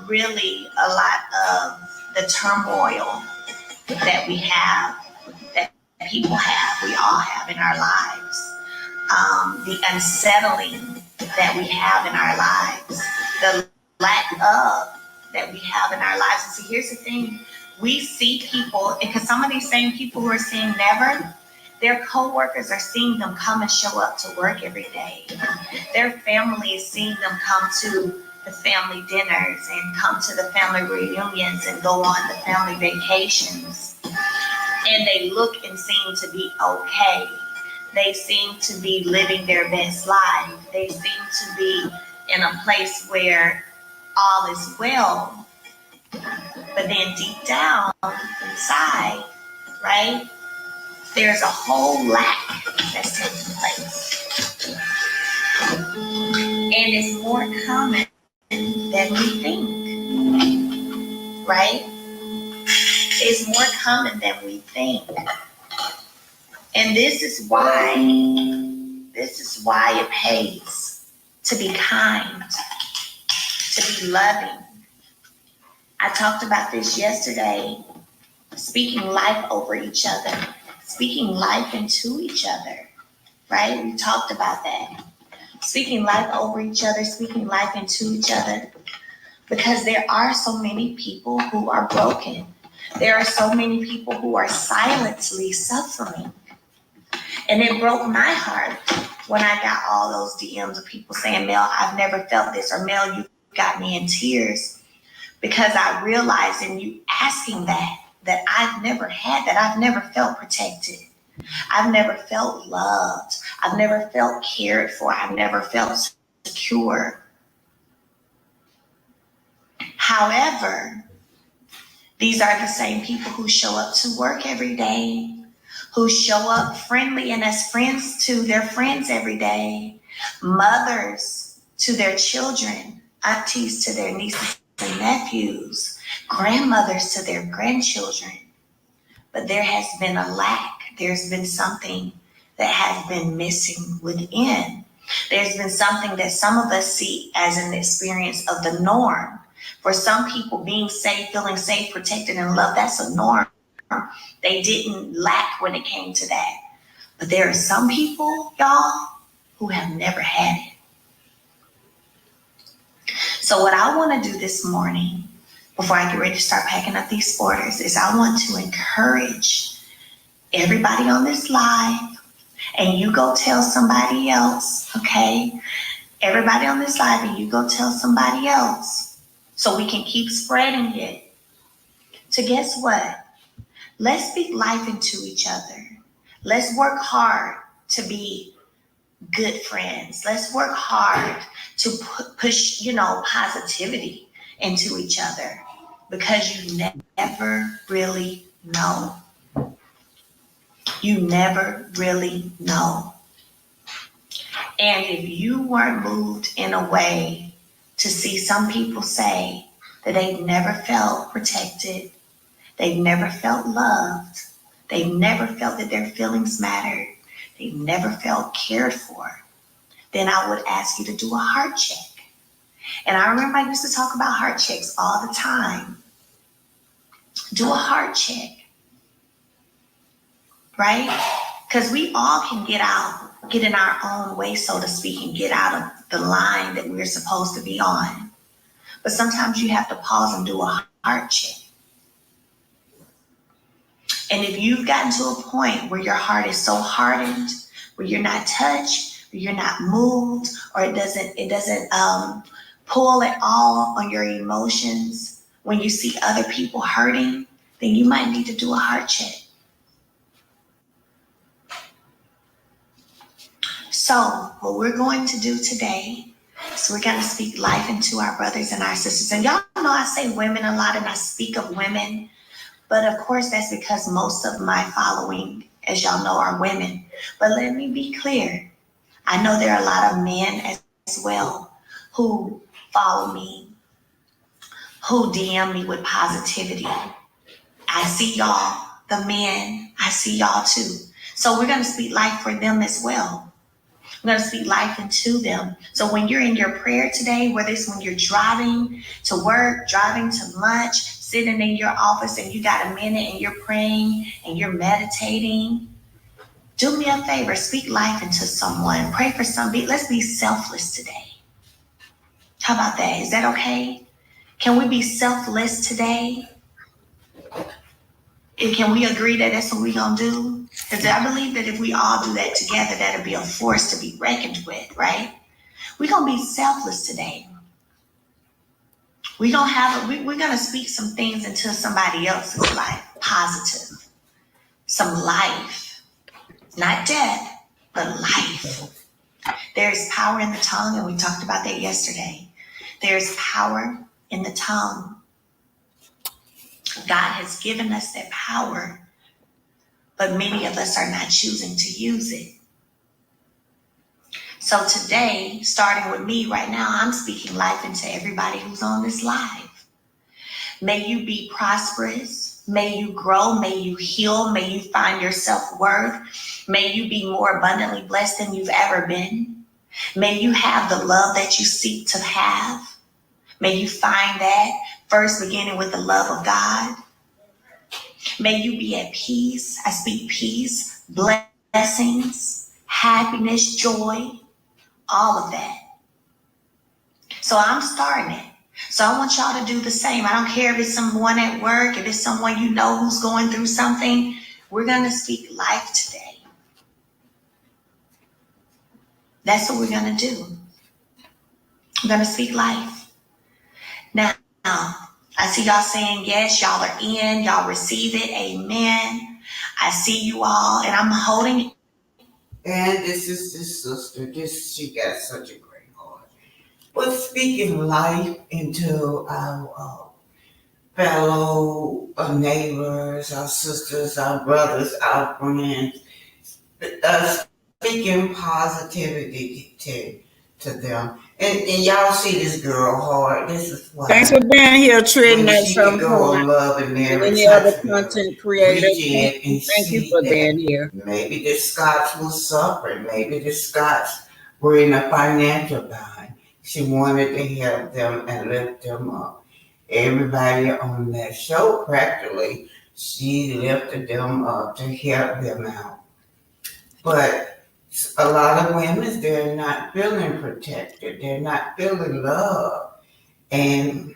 really a lot of the turmoil that we have, that people have, we all have in our lives. The unsettling that we have in our lives, the lack of that we have in our lives. And see, here's the thing. We see people, because some of these same people who are saying never, their co-workers are seeing them come and show up to work every day. Their family is seeing them come to the family dinners and come to the family reunions and go on the family vacations. And they look and seem to be okay. They seem to be living their best life. They seem to be in a place where all is well. But then deep down inside, right, there's a whole lack that's taking place. And it's more common than we think, right? It's more common than we think. And this is why it pays to be kind, to be loving. I talked about this yesterday, speaking life over each other, speaking life into each other, right? We talked about that. Speaking life over each other, speaking life into each other, because there are so many people who are broken. There are so many people who are silently suffering. And it broke my heart when I got all those DMs of people saying, Mel, I've never felt this, or Mel, you got me in tears, because I realized in you asking that I've never had that. I've never felt protected. I've never felt loved. I've never felt cared for. I've never felt secure. However, these are the same people who show up to work every day, who show up friendly and as friends to their friends every day, mothers to their children, aunties to their nieces and nephews, grandmothers to their grandchildren. But there has been a lack. There's been something that has been missing within. There's been something that some of us see as an experience of the norm. For some people, being safe, feeling safe, protected, and loved, that's a norm. They didn't lack when it came to that. But there are some people, y'all, who have never had it. So what I want to do this morning, before I get ready to start packing up these orders, is I want to encourage everybody on this live, and you go tell somebody else, okay? Everybody on this live, and you go tell somebody else, so we can keep spreading it. To guess what? Let's speak life into each other. Let's work hard to be good friends. Let's work hard to push, positivity into each other, because you never really know. You never really know. And if you weren't moved in a way to see some people say that they've never felt protected, they've never felt loved, they've never felt that their feelings mattered, they've never felt cared for, then I would ask you to do a heart check. And I remember I used to talk about heart checks all the time. Do a heart check, right? Because we all can get in our own way, so to speak, and get out of the line that we're supposed to be on. But sometimes you have to pause and do a heart check. And if you've gotten to a point where your heart is so hardened, where you're not touched, where you're not moved, or it doesn't pull at all on your emotions when you see other people hurting, then you might need to do a heart check. So what we're going to do today is we're going to speak life into our brothers and our sisters. And y'all know I say women a lot, and I speak of women. But of course, that's because most of my following, as y'all know, are women. But let me be clear. I know there are a lot of men as well who follow me, who DM me with positivity. I see y'all, the men, I see y'all too. So we're going to speak life for them as well. I'm going to speak life into them. So when you're in your prayer today, whether it's when you're driving to work, driving to lunch, sitting in your office and you got a minute and you're praying and you're meditating, do me a favor, speak life into someone. Pray for somebody. Let's be selfless today. How about that? Is that okay? Can we be selfless today? And can we agree that that's what we're going to do? Because I believe that if we all do that together, that'll be a force to be reckoned with, right? We're going to be selfless today. We're going to speak some things into somebody else's life, positive. Some life, not death, but life. There's power in the tongue, and we talked about that yesterday. There's power in the tongue. God has given us that power, but many of us are not choosing to use it. So today, starting with me right now, I'm speaking life into everybody who's on this live. May you be prosperous. May you grow. May you heal. May you find your self-worth. May you be more abundantly blessed than you've ever been. May you have the love that you seek to have. May you find that, first beginning with the love of God. May you be at peace. I speak peace, blessings, happiness, joy, all of that. So I'm starting it. So I want y'all to do the same. I don't care if it's someone at work, if it's someone you know who's going through something. We're going to speak life today. That's what we're going to do. I'm going to speak life. Now, I see y'all saying yes. Y'all are in. Y'all receive it. Amen. I see you all, and I'm holding. And this is this sister. She got such a great heart. But speaking life into our fellow neighbors, our sisters, our brothers, our friends, speaking positivity to them. And y'all see this girl hard. This is why. Thanks for being here, Trin, at some point. Love and any other content creator. Thank you for being here. Maybe the Scots was suffering. Maybe the Scots were in a financial bind. She wanted to help them and lift them up. Everybody on that show, practically, she lifted them up to help them out. But a lot of women, they're not feeling protected. They're not feeling love. And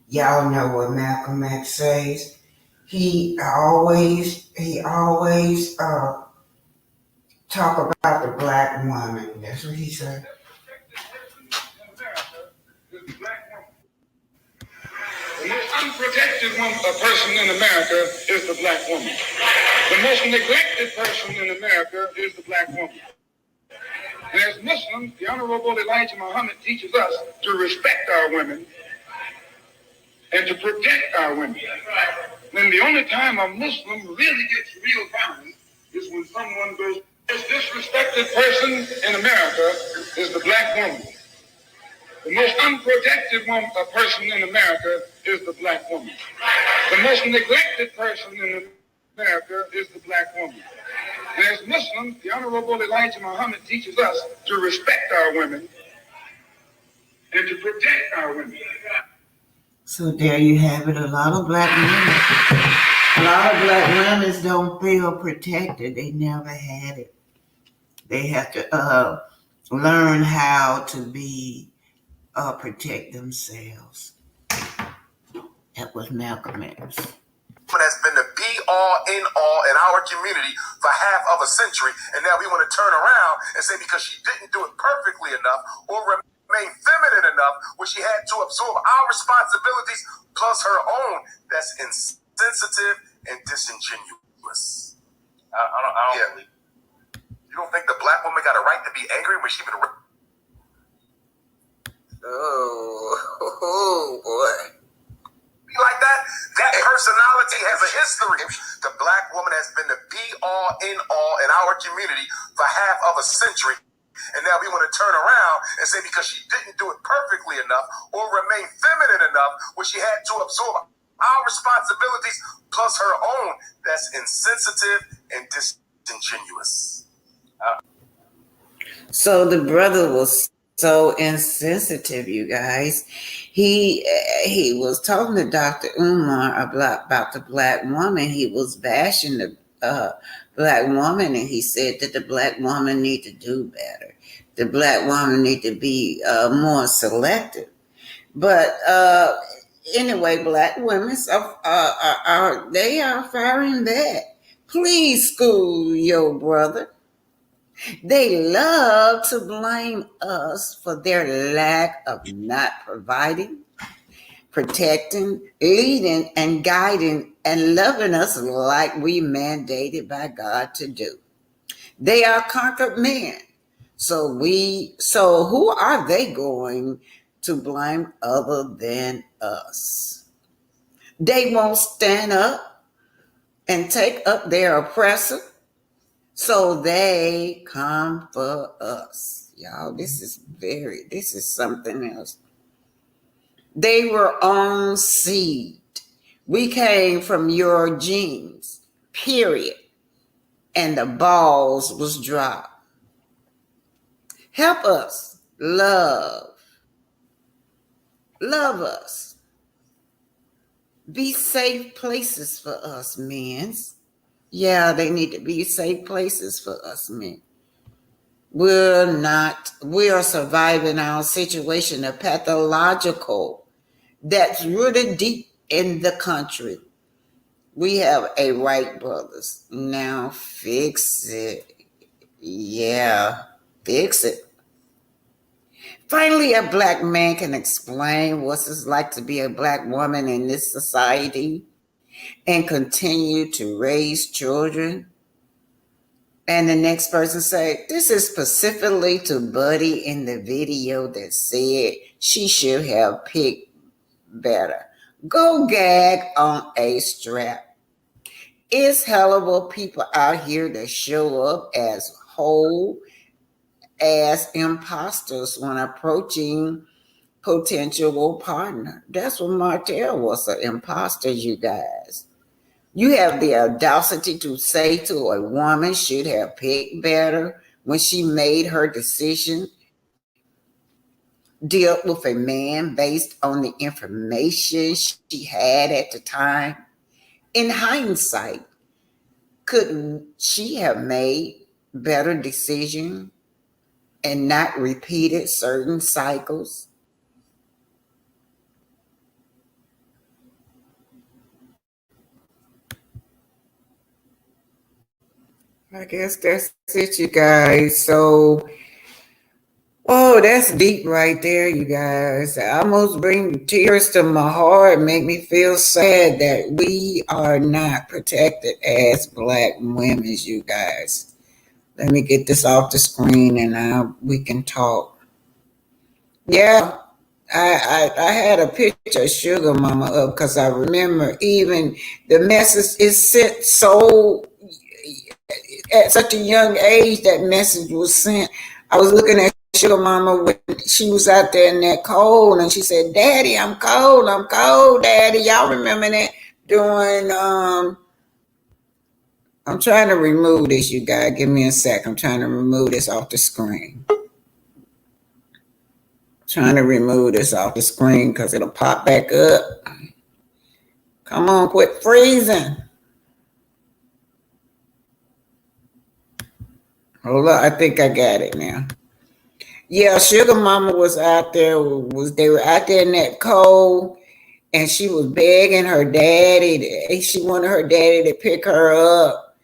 y'all know what Malcolm X says. He always talk about the black woman. That's what he said. The most unprotected person in America is the black woman. The most neglected person in America is the black woman. And as Muslims, the Honorable Elijah Muhammad teaches us to respect our women and to protect our women. Then the only time a Muslim really gets real violent is when someone goes, this disrespected person in America is the black woman. The most unprotected person in America is the black woman. The most neglected person in America is the black woman. And as Muslims, the Honorable Elijah Muhammad teaches us to respect our women and to protect our women. So there you have it. A lot of black women don't feel protected. They never had it. They have to learn how to be protect themselves. That was Malcolm X. Has been the be all in all in our community for half of a century, and now we want to turn around and say because she didn't do it perfectly enough or remain feminine enough, where she had to absorb our responsibilities plus her own, that's insensitive and disingenuous. I don't believe. You don't think the black woman got a right to be angry when she been? Oh boy. Like that personality has a history. The black woman has been the be all in all in our community for half of a century, and now we want to turn around and say because she didn't do it perfectly enough or remain feminine enough, where she had to absorb our responsibilities plus her own, that's insensitive and disingenuous. So the brother was so insensitive, you guys. He was talking to Dr. Umar about the black woman. He was bashing the black woman, and he said that the black woman need to do better. The black woman need to be more selective. But anyway, black women they are firing back. Please school your brother. They love to blame us for their lack of not providing, protecting, leading, and guiding, and loving us like we mandated by God to do. They are conquered men. So who are they going to blame other than us? They won't stand up and take up their oppressor. So they come for us. Y'all, this is something else. They were on seed. We came from your genes, period. And the balls was dropped. Help us. Love us. Be safe places for us, men. Yeah, they need to be safe places for us, men. We are surviving our situation, a pathological that's rooted deep in the country. We have a right, brothers. Now fix it. Yeah, fix it. Finally, a black man can explain what it's like to be a black woman in this society and continue to raise children. And the next person say, this is specifically to Buddy in the video that said she should have picked better. Go gag on a strap. It's hellable people out here that show up as whole as imposters when approaching potential partner. That's what Martell was, an imposter, you guys. You have the audacity to say to a woman should have picked better when she made her decision, deal with a man based on the information she had at the time. In hindsight, couldn't she have made better decision and not repeated certain cycles? I guess that's it, you guys. So, oh, that's deep right there, you guys. I almost bring tears to my heart, make me feel sad that we are not protected as Black women, you guys. Let me get this off the screen and we can talk. Yeah, I had a picture of Sugar Mama up because I remember even the message is sent so at such a young age that message was sent. I was looking at Sugar Mama when she was out there in that cold and she said, Daddy, I'm cold, Daddy. Y'all remember that during I'm trying to remove this, you guys. Give me a sec. I'm trying to remove this off the screen. Trying to remove this off the screen because it'll pop back up. Come on, quit freezing. Hold on, I think I got it now. Yeah, Sugar Mama was out there. They were out there in that cold, and she was begging her daddy. She wanted her daddy to pick her up,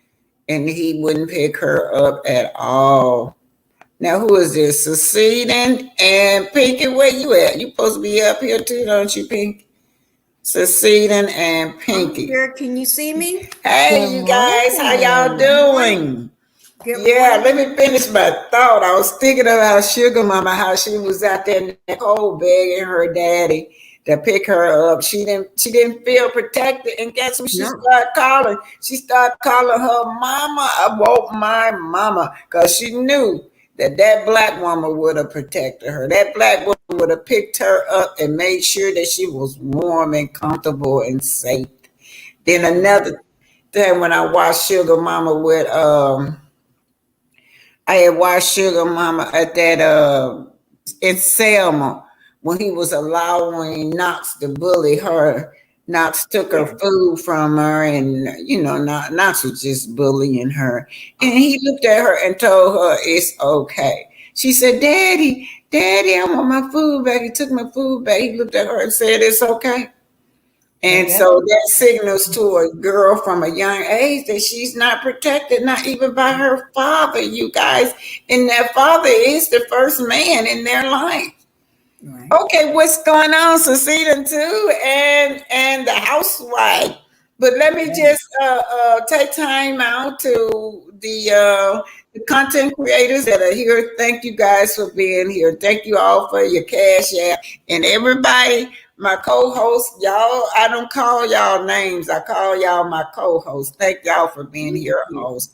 and he wouldn't pick her up at all. Now, who is this? Seceding and Pinky, where you at? You supposed to be up here too, don't you, Pinky? Seceding and Pinky. Here, can you see me? Hey, you guys, how y'all doing? Yeah, let me finish my thought. I was thinking about Sugar Mama, how she was out there in that cold begging her daddy to pick her up. She didn't feel protected, and guess who she started calling? She started calling her mama. I want my mama, because she knew that Black woman would have protected her. That Black woman would have picked her up and made sure that she was warm and comfortable and safe. Then another thing, when I watched Sugar Mama with I had watched Sugar Mama at that in Selma when he was allowing Knox to bully her. Knox took her food from her, and Knox was just bullying her. And he looked at her and told her it's okay. She said, Daddy, I want my food back. He took my food back. He looked at her and said it's okay. And so that signals to a girl from a young age that she's not protected, not even by her father, you guys. And that father is the first man in their life. Right. Okay, what's going on, Seceding too, and the housewife. But let me just take time out to the content creators that are here. Thank you guys for being here. Thank you all for your cash app and everybody. My co-hosts, y'all, I don't call y'all names. I call y'all my co-hosts. Thank y'all for being here also.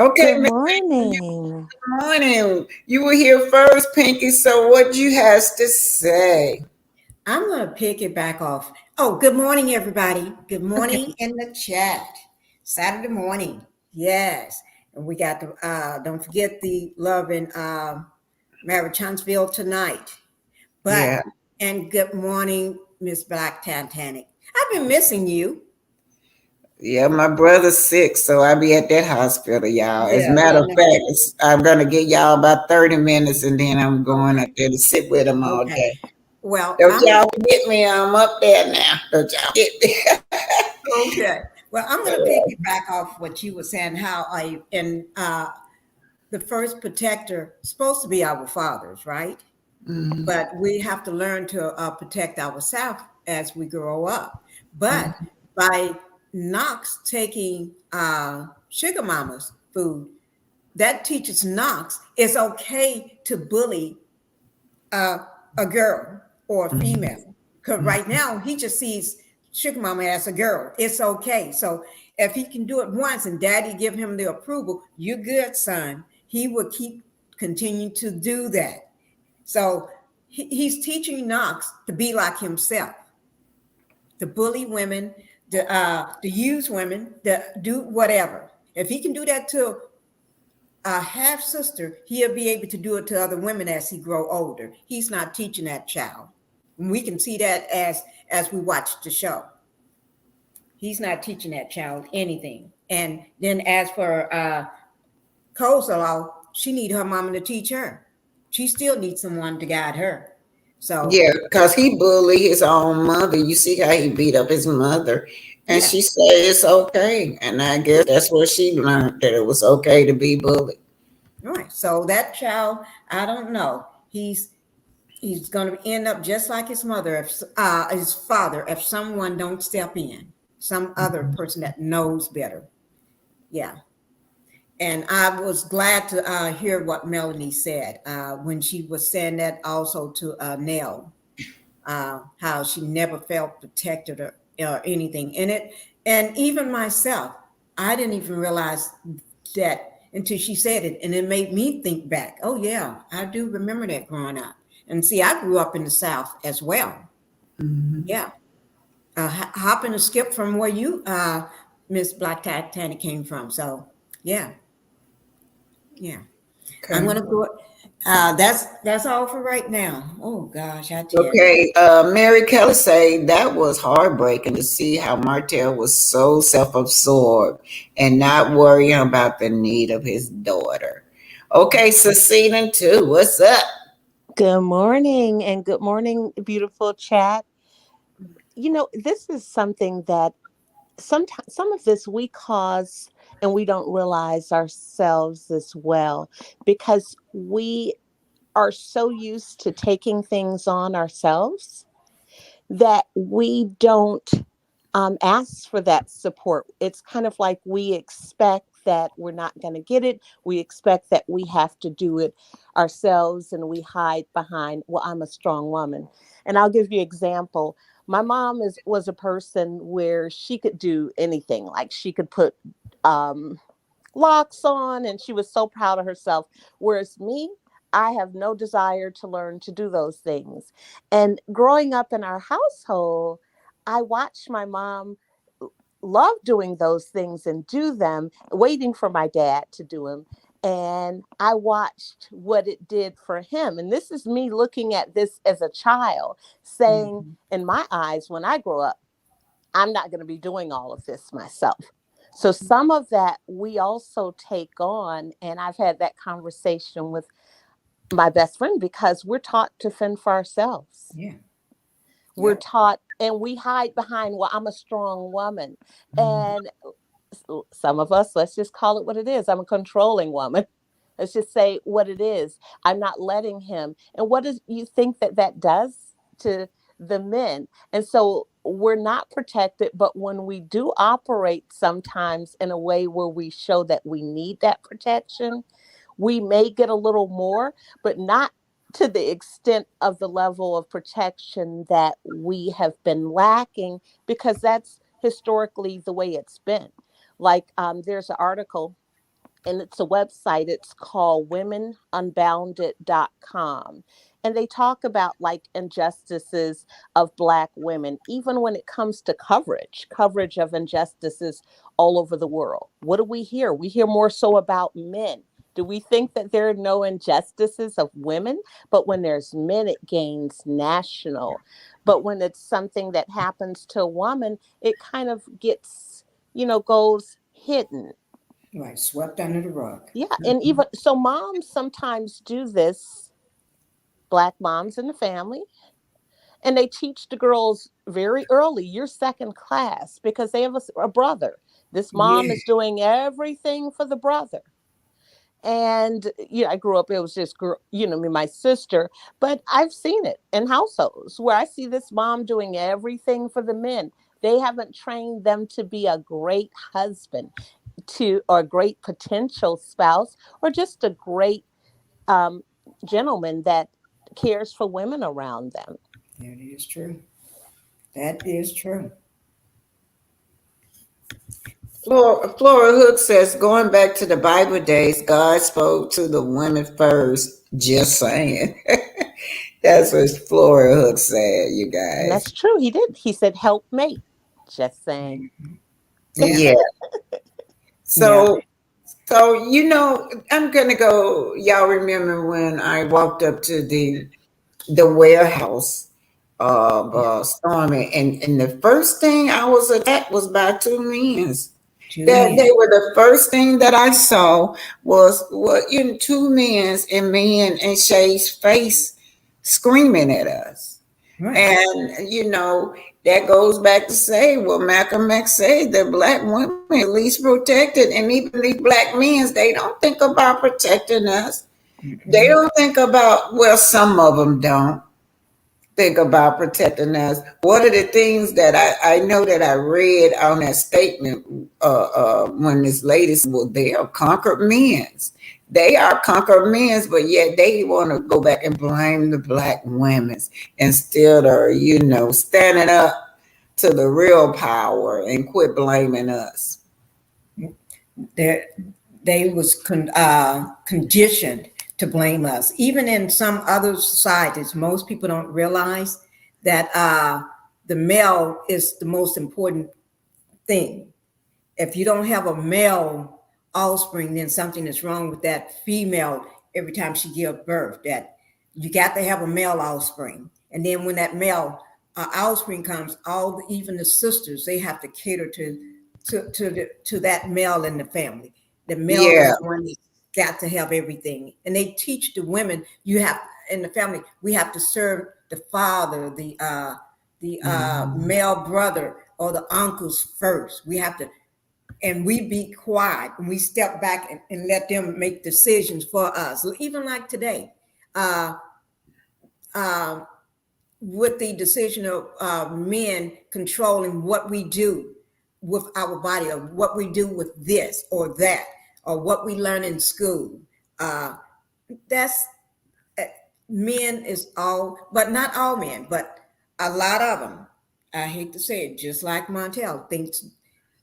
Okay, good morning. Good morning. You were here first, Pinky. So what you has to say? I'm going to pick it back off. Oh, good morning, everybody. Good morning in the chat. Saturday morning. Yes. And we got the, don't forget the Love and Marriage Huntsville tonight. But, yeah. And good morning, Miss Black Titanic. I've been missing you. Yeah, my brother's sick, so I'll be at that hospital, y'all. As a matter of fact, I'm going to give y'all about 30 minutes, and then I'm going up there to sit with him all day. Well, don't y'all forget me. I'm up there now. Don't y'all get me. Okay. Well, I'm going to pick it back off what you were saying, how the first protector is supposed to be our fathers, right? Mm-hmm. But we have to learn to protect ourselves as we grow up. But by Knox taking Sugar Mama's food, that teaches Knox it's okay to bully a girl or a female. Because right now he just sees Sugar Mama as a girl. It's okay. So if he can do it once and Daddy give him the approval, you're good, son. He will continue to do that. So he's teaching Knox to be like himself, to bully women, to use women, to do whatever. If he can do that to a half sister, he'll be able to do it to other women as he grow older. He's not teaching that child. And we can see that as we watch the show. He's not teaching that child anything. And then as for Kozolow, she need her mama to teach her. She still needs someone to guide her. So yeah, because he bullied his own mother. You see how he beat up his mother. And Yeah. she said it's okay. And I guess that's where she learned that it was okay to be bullied. Right. So that child, I don't know. He's going to end up just like his mother, if his father, if someone don't step in, some other person that knows better. Yeah. And I was glad to hear what Melanie said when she was saying that also to Nell, how she never felt protected or anything in it. And even myself, I didn't even realize that until she said it. And it made me think back. Oh, yeah, I do remember that growing up. And see, I grew up in the South as well. Mm-hmm. Yeah. Hop and skip from where you, Miss Black Titanic, came from. So, yeah, yeah. I'm Okay. gonna go. That's all for right now. Oh gosh, I tell you. Okay. Mary Kelly say that was heartbreaking to see how Martell was so self-absorbed and not worrying about the need of his daughter. Okay, Cecile too. What's up? Good morning and good morning, beautiful chat. This is something that sometimes some of this we cause and we don't realize ourselves as well because we are so used to taking things on ourselves that we don't ask for that support. It's kind of like we expect that we're not going to get it. We expect that we have to do it ourselves and we hide behind, well, I'm a strong woman. And I'll give you an example. My mom was a person where she could do anything. Like she could put um, locks on and she was so proud of herself. Whereas me, I have no desire to learn to do those things. And growing up in our household, I watched my mom love doing those things and do them, waiting for my dad to do them. And I watched what it did for him. And this is me looking at this as a child, saying, Mhm. in my eyes, when I grow up, I'm not going to be doing all of this myself. So some of that we also take on. And I've had that conversation with my best friend because we're taught to fend for ourselves. Yeah. We're Yep. taught and we hide behind, well, I'm a strong woman. Mhm. And some of us, let's just call it what it is. I'm a controlling woman. Let's just say what it is. I'm not letting him. And what does you think that does to the men? And so we're not protected, but when we do operate sometimes in a way where we show that we need that protection, we may get a little more, but not to the extent of the level of protection that we have been lacking, because that's historically the way it's been. Like there's an article and it's a website. It's called womenunbounded.com. And they talk about like injustices of Black women, even when it comes to coverage of injustices all over the world. What do we hear? We hear more so about men. Do we think that there are no injustices of women? But when there's men, it gains national. But when it's something that happens to a woman, it kind of gets, goes hidden. Right. Swept under the rug. Yeah, and even so, moms sometimes do this, Black moms in the family, and they teach the girls very early, you're second class because they have a brother. This mom Yeah. is doing everything for the brother. And I grew up, it was just, me, my sister, but I've seen it in households where I see this mom doing everything for the men. They haven't trained them to be a great husband, or a great potential spouse, or just a great um, gentleman that cares for women around them. That is true. That is true. Flora Hook says, going back to the Bible days, God spoke to the women first. Just saying. That's what Flora Hook said, you And guys. that's true. He did. He said, help mate. Just saying. Yeah. Yeah. Yeah. So, I'm gonna go. Y'all remember when I walked up to the warehouse of Yeah. Stormy, and the first thing I was attacked was by two men. Two That men. they were the first thing that I saw was what in two men in me and Shay's face screaming at us. Right. And, that goes back to say what Malcolm X said, that black women are least protected. And even these black men, they don't think about protecting us. They Mm-mm. don't think about, well, some of them don't think about protecting us. One of the things that I know that I read on that statement when this lady said, well, they are conquered men. They are conquered men, but yet they want to go back and blame the black women instead of, standing up to the real power and quit blaming us. They they was conditioned to blame us. Even in some other societies, most people don't realize that the male is the most important thing. If you don't have a male offspring, then something is wrong with that female every time she gives birth. That you got to have a male offspring. And then when that male offspring comes, even the sisters, they have to cater to that male in the family. The male Yeah. is the one that's got to have everything. And they teach the women, you have in the family, we have to serve the father, the male brother or the uncles first. We have to, and we be quiet and we step back and let them make decisions for us. Even like today, uh, uh, with the decision of men controlling what we do with our body, or what we do with this or that, or what we learn in school. Uh, that's Men is all, but not all men, but a lot of them. I hate to say it, just like Montel thinks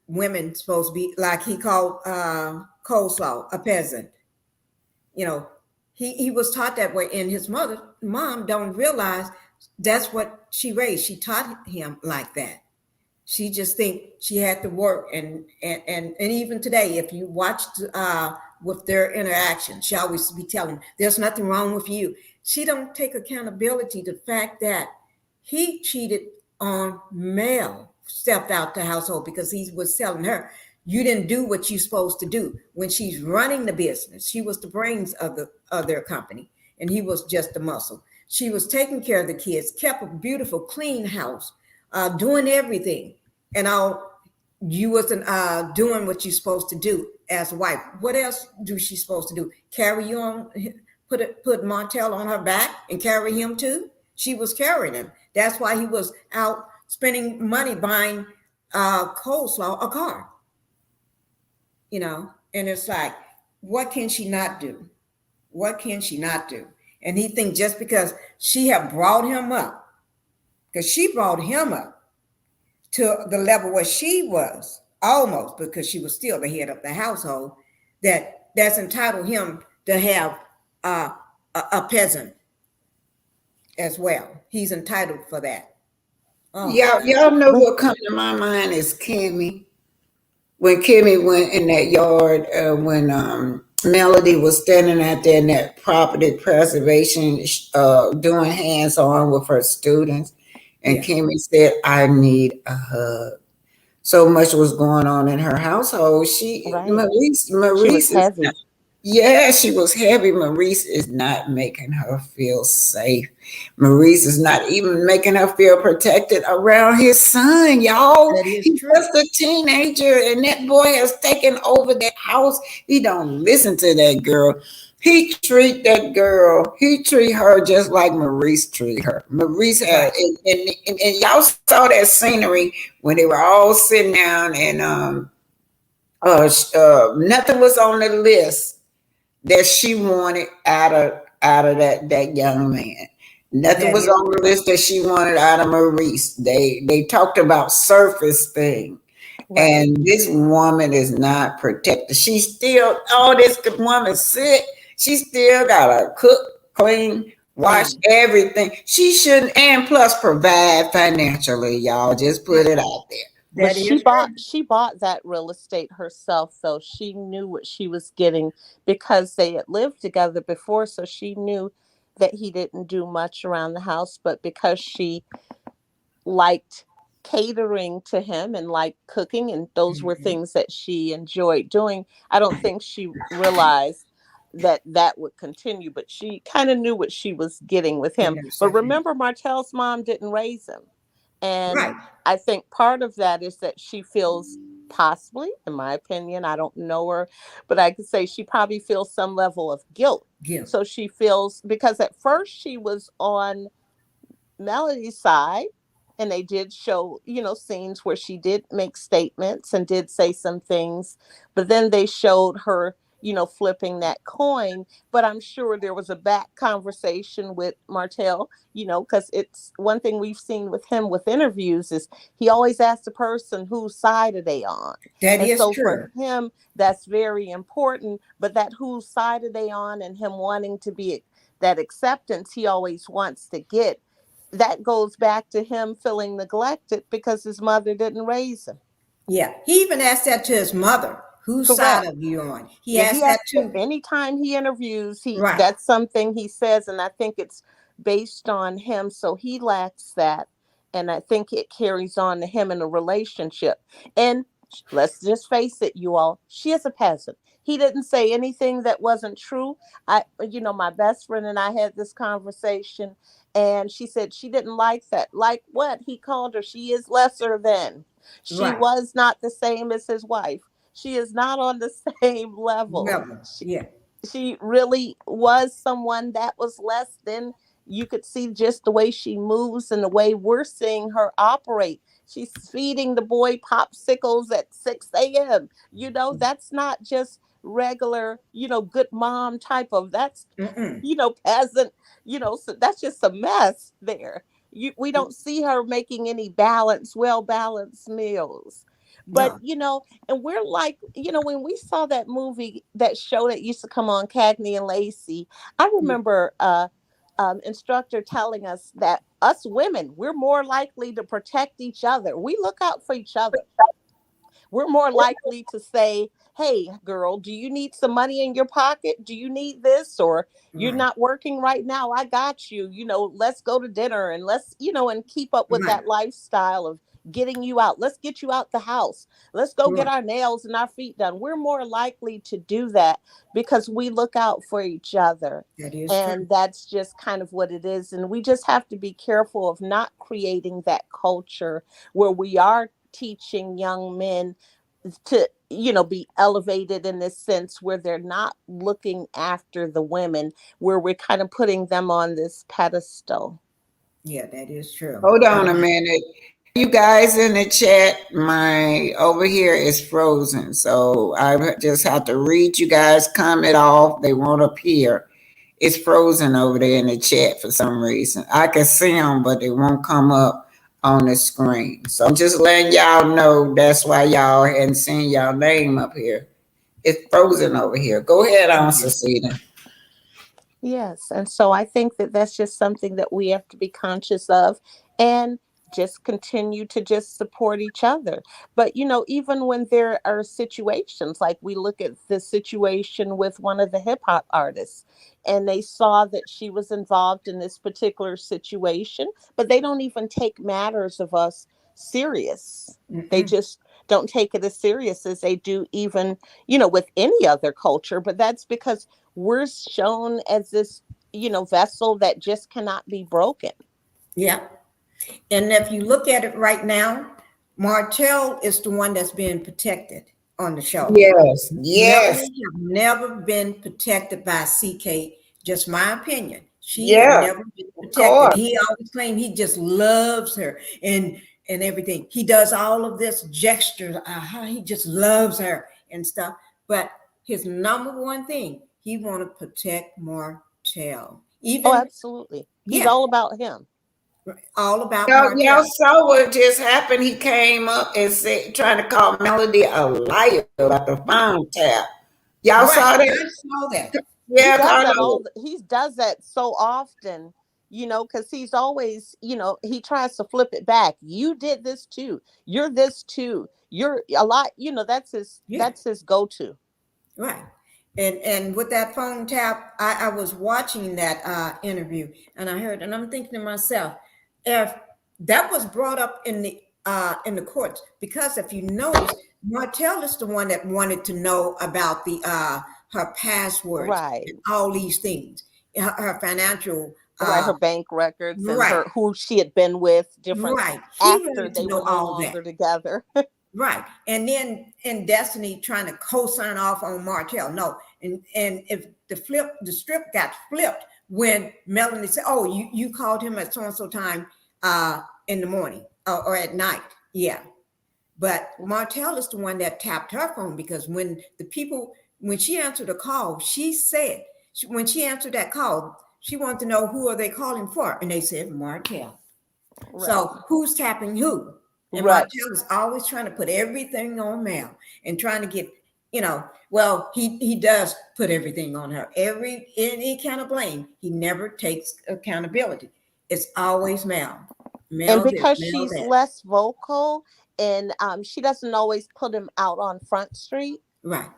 women supposed to be like he called coleslaw a peasant. You know, he was taught that way, and his mom don't realize that's what she raised. She taught him like that. She just think she had to work, and even today, if you watched with their interaction, she always be telling, "There's nothing wrong with you." She don't take accountability to the fact that he cheated on Mel, stepped out the household because he was telling her, "You didn't do what you're supposed to do." When she's running the business, she was the brains of their company, and he was just the muscle. She was taking care of the kids, kept a beautiful, clean house, doing everything, and all. You wasn't doing what you're supposed to do as a wife. What else do she supposed to do? Carry you on, put Montel on her back and carry him too? She was carrying him. That's why he was out spending money buying coleslaw, a car. And it's like, what can she not do? What can she not do? And he think just because she had brought him up, because she brought him up to the level where she was, almost, because she was still the head of the household, that's entitled him to have uh, a peasant as well. He's entitled for that. Oh, Y'all know But what comes to my mind is Kimmy. When Kimmy went in that yard, when Melody was standing out there in that property preservation, doing hands on with her students, and yeah, Kimmy said, "I need a hug." So much was going on in her household. right. She was Maurice is not. heavy. Yeah, she was heavy. Maurice is not making her feel safe. Maurice is not even making her feel protected around his son, y'all. that is He's true. just a teenager, and that boy has taken over that house. He don't listen to that girl. He treat that girl. He treat her just like Maurice treat her. Maurice had, Right. and y'all saw that scenery when they were all sitting down, and nothing was on the list that she wanted out of that young man. Nothing That was is on the true. list that she wanted out of Maurice. They talked about surface thing. Right. And this woman is not protected. She's still, oh, this woman sick. She still gotta cook, clean, wash Clean. everything. She shouldn't, and plus provide financially, y'all. Just put it out there. But That is true. she bought that real estate herself, so she knew what she was getting because they had lived together before, so she knew that he didn't do much around the house, but because she liked catering to him and liked cooking, and those were Mhm. things that she enjoyed doing, I don't think she realized that would continue, but she kind of knew what she was getting with him. But remember, Martell's mom didn't raise him. And Right. I think part of that is that she feels, possibly, in my opinion, I don't know her, but I could say she probably feels some level of guilt. Guilt. So she feels, because at first she was on Melody's side, and they did show, scenes where she did make statements and did say some things, but then they showed her, flipping that coin. But I'm sure there was a back conversation with Martell, because it's one thing we've seen with him with interviews is he always asks the person whose side are they on. That And is so true. for him, that's very important. But that whose side are they on, and him wanting to be that acceptance he always wants to get, that goes back to him feeling neglected because his mother didn't raise him. Yeah. He even asked that to his mother. Whose Correct. side are you on? He Yeah, asked that too. anytime he interviews, Right. that's something he says, and I think it's based on him. So he lacks that, and I think it carries on to him in a relationship. And let's just face it, you all, she is a peasant. He didn't say anything that wasn't true. My best friend and I had this conversation, and she said she didn't like that. Like what? He called her, she is lesser than. She Right. was not the same as his wife. She is not on the same level. Yeah. She really was someone that was less than. You could see just the way she moves and the way we're seeing her operate. She's feeding the boy popsicles at 6 a.m. That's not just regular, good mom type of, that's, peasant, so that's just a mess there. We don't see her making any well balanced meals. But, and we're like, when we saw that movie, that show that used to come on, Cagney and Lacey, I remember instructor telling us that us women, we're more likely to protect each other. We look out for each other. We're more likely to say, hey, girl, do you need some money in your pocket? Do you need this? Or you're not working right now? I got you. Let's go to dinner and let's, and keep up with that lifestyle of getting you out. Let's get you out the house. Let's go get our nails and our feet done. We're more likely to do that because we look out for each other. That is and true. that's just kind of what it is. And we just have to be careful of not creating that culture where we are teaching young men to be elevated in this sense where they're not looking after the women, where we're kind of putting them on this pedestal. Yeah, that is true. Hold on a minute. You guys in the chat, my over here is frozen. So I just have to read you guys' comment off. They won't appear. It's frozen over there in the chat for some reason. I can see them, but they won't come up on the screen. So I'm just letting y'all know that's why y'all hadn't seen y'all name up here. It's frozen over here. Go ahead on, Cecina. Yes. And so I think that that's just something that we have to be conscious of and just continue to just support each other. But, even when there are situations like we look at the situation with one of the hip hop artists, and they saw that she was involved in this particular situation, but they don't even take matters of us serious. They just don't take it as serious as they do even, with any other culture. But that's because we're shown as this, vessel that just cannot be broken. Yeah. And if you look at it right now, Martell is the one that's being protected on the show. Yes. Never been protected by CK. Just my opinion. She has never been protected. He always claimed he just loves her and everything. He does all of this gesture. He just loves her and stuff. But his number one thing, he want to protect Martell. Absolutely. He's all about him. All about y'all saw what just happened. He came up and said, trying to call Melody a liar about the phone tap. Y'all saw that? I saw that. Yeah, he does that so often, because he's always, he tries to flip it back. You did this too. You're this too. You're a lot. That's his go-to. Right. And with that phone tap, I was watching that interview and I heard, and I'm thinking to myself, if that was brought up in the courts, because if you notice, Martell is the one that wanted to know about the her passwords, Right. and all these things, her financial, Right, her bank records and right, who she had been with different right. He after wanted to they know were no all that. longer together. Right. And then in Destiny trying to co-sign off on Martell. No. And if the script got flipped when Melanie said, oh, you called him at so-and-so time in the morning or at night. Yeah. But Martell is the one that tapped her phone, because when she answered the call, she said, when she answered that call, she wanted to know, who are they calling for? And they said Martell. Right. So who's tapping who? And Right. Martell is always trying to put everything on Mel and trying to get, well, he does put everything on her. Any kind of blame, he never takes accountability. It's always Mel. And because Mel she's that. less vocal and she doesn't always put him out on Front Street, Right.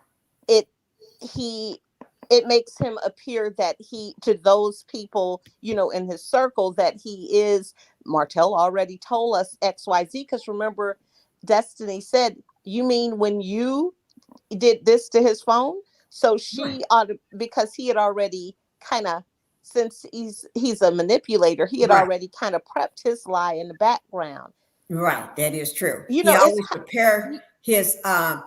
it makes him appear that to those people, in his circle, that he is. Martell already told us XYZ, because remember, Destiny said, you mean when you did this to his phone? So she ought to, because he had already kind of, since he's a manipulator, he had already kind of prepped his lie in the background. Right, that is true. He always prepare his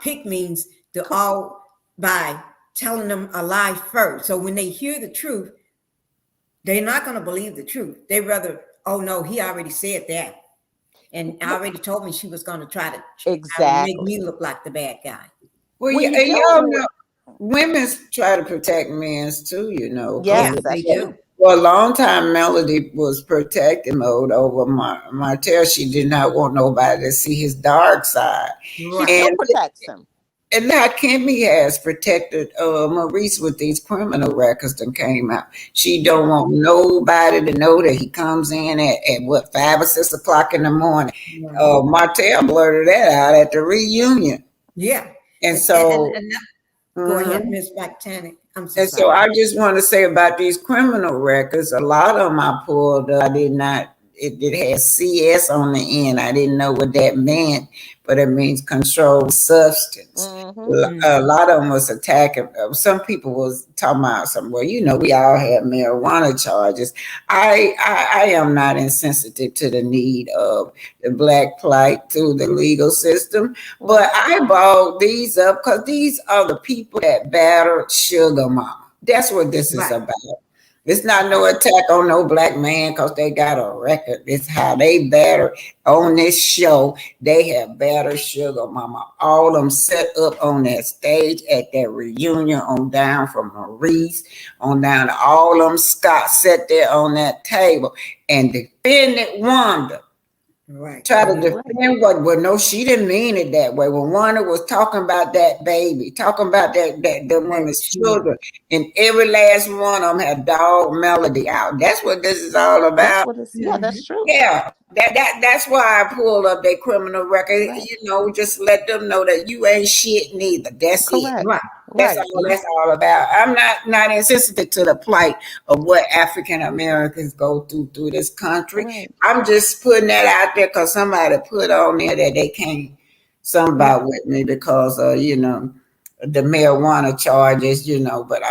pick means to all by telling them a lie first. So when they hear the truth, they're not going to believe the truth. They rather, oh no, he already said that, and already told me she was going to try to make me look like the bad guy. Well, y'all know, women try to protect men too, Yes, they do. For a long time, Melody was protective mode over Martell. She did not want nobody to see his dark side. Right. She still protects him. And now Kimmy has protected Maurice with these criminal records that came out. She don't want nobody to know that he comes in at 5 or 6 o'clock in the morning. Martell blurted that out at the reunion. Yeah. And so... Go ahead, Miss Titanic. I'm so and sorry. so I just want to say about these criminal records, a lot of them I pulled up. I did not, it had CS on the end. I didn't know what that meant, but it means controlled substance. A lot of them was attacking. Some people was talking about something. Well, we all have marijuana charges. I am not insensitive to the need of the black plight through the legal system, but I brought these up because these are the people that battered Sugar Mama. That's what this is about. It's not no attack on no black man because they got a record. It's how they batter on this show. They have battered Sugar Mama. All of them set up on that stage at that reunion, on down from Maurice, on down to all of them. Scott sat there on that table and defended Wanda. Right. Try to defend well, no, she didn't mean it that way. When Wanda was talking about that baby, talking about the women's children, and every last one of them had dog Melody out. That's what this is all about. That's true. Yeah, that's why I pulled up their criminal record. Just let them know that you ain't shit neither. That's it. Right. That's all about. I'm not insensitive to the plight of what African Americans go through this country. Right. I'm just putting that out there because somebody put on there that they can't somebody with me because the marijuana charges, but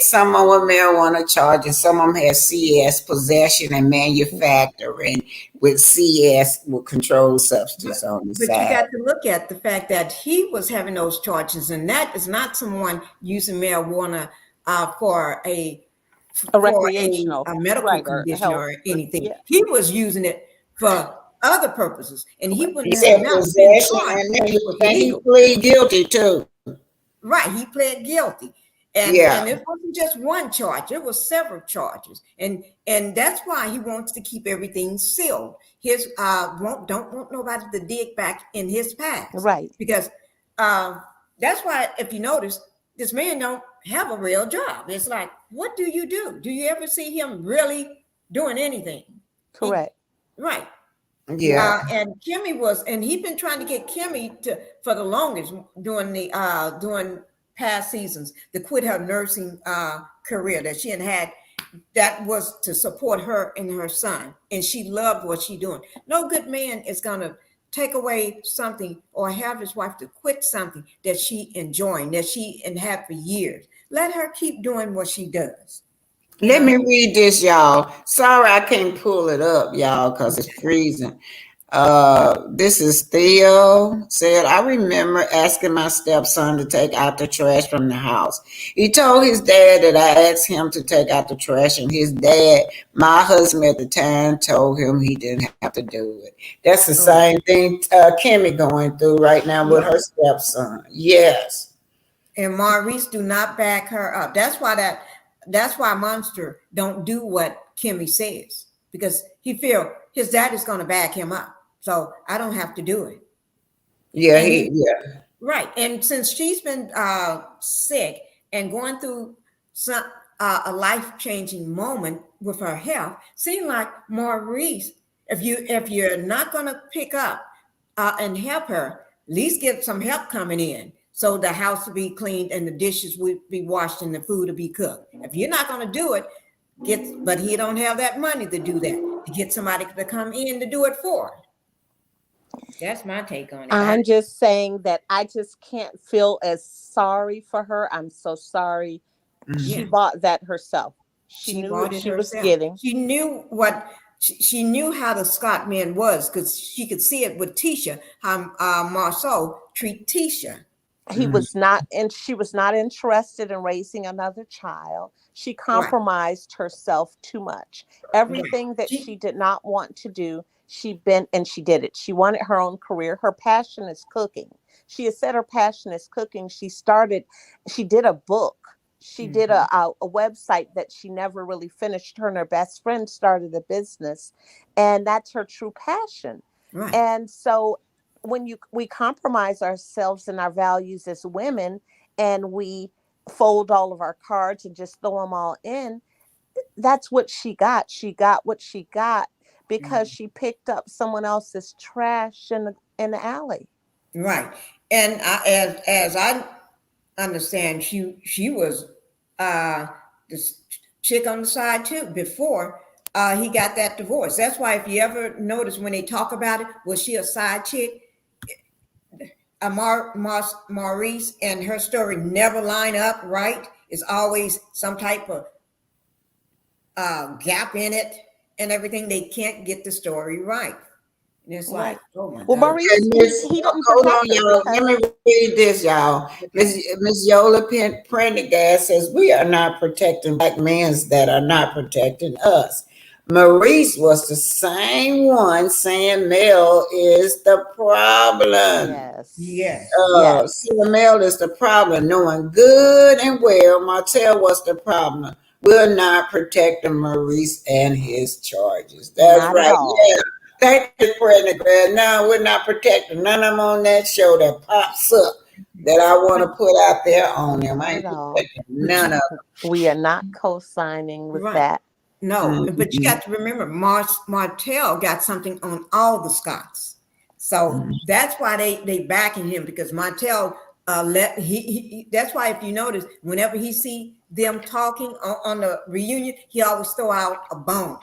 some of them marijuana charges, some of them have CS, possession and manufacturing, with CS, with controlled substance on the side. But you got to look at the fact that he was having those charges, and that is not someone using marijuana for a recreational, a medical condition or anything. Yeah. He was using it for other purposes, and he wouldn't He said possession, and he plead guilty too. Right, he pled guilty. And it wasn't just one charge, it was several charges. And that's why he wants to keep everything sealed. His don't want nobody to dig back in his past. Right. Because that's why, if you notice, this man don't have a real job. It's like, what do? Do you ever see him really doing anything? Correct. Right. Yeah. And Kimmy he'd been trying to get Kimmy for the longest during past seasons to quit her nursing career that she had. That was to support her and her son, and she loved what she's doing. No good man is gonna take away something or have his wife to quit something that she enjoying, that she and had for years. Let her keep doing what she does. Let me read this, y'all. Sorry, I can't pull it up, y'all, because it's freezing. This is Theo said, I remember asking my stepson to take out the trash from the house. He told his dad that I asked him to take out the trash, and his dad, my husband at the time, told him he didn't have to do it. That's the same thing Kimmy going through right now with her stepson. Yes. And Maurice do not back her up. That's why Monster don't do what Kimmy says, because he feel his dad is going to back him up. So I don't have to do it. Yeah, yeah. Right. And since she's been sick and going through some a life-changing moment with her health, seems like Maurice, if you're not going to pick up and help her, at least get some help coming in, so the house will be cleaned and the dishes will be washed and the food will be cooked. If you're not going to do it, but he don't have that money to do that. To get somebody to come in to do it for her. That's my take on it. I'm just saying that I just can't feel as sorry for her. I'm so sorry. She bought that herself. She knew what she was getting. She knew what she knew how the Scott man was, because she could see it with Tisha, how Marceau treat Tisha. He was not, and she was not interested in raising another child. She compromised herself too much. Everything that she did not want to do, she did it. She wanted her own career. Her passion is cooking. She has said her passion is cooking. She did a book. She did a website that she never really finished. Her and her best friend started a business, and that's her true passion. Right. And so when we compromise ourselves and our values as women, and we fold all of our cards and just throw them all in, that's what she got. She got what she got because she picked up someone else's trash in the alley. Right. And as I understand, she was this chick on the side too before he got that divorce. That's why if you ever notice when they talk about it, was she a side chick? Maurice and her story never line up, right? It's always some type of gap in it and everything. They can't get the story right. And it's like, oh my God. Maurice, he didn't hold on, protect her. y'all. Let me read this, y'all. Miss Yola Prendergast says, we are not protecting black men that are not protecting us. Maurice was the same one saying Mel is the problem. Yes. Mel is the problem, knowing good and well Martell was the problem. We're not protecting Maurice and his charges. That's not right. At all. Yeah. Thank you, Prendergast. No, we're not protecting none of them on that show that pops up that I want to put out there on them. I ain't protecting none of them. We are not co-signing with that. No, but you got to remember, Martell got something on all the Scotts, so that's why they backing him, because Martell that's why if you notice, whenever he see them talking on the reunion, he always throw out a bone,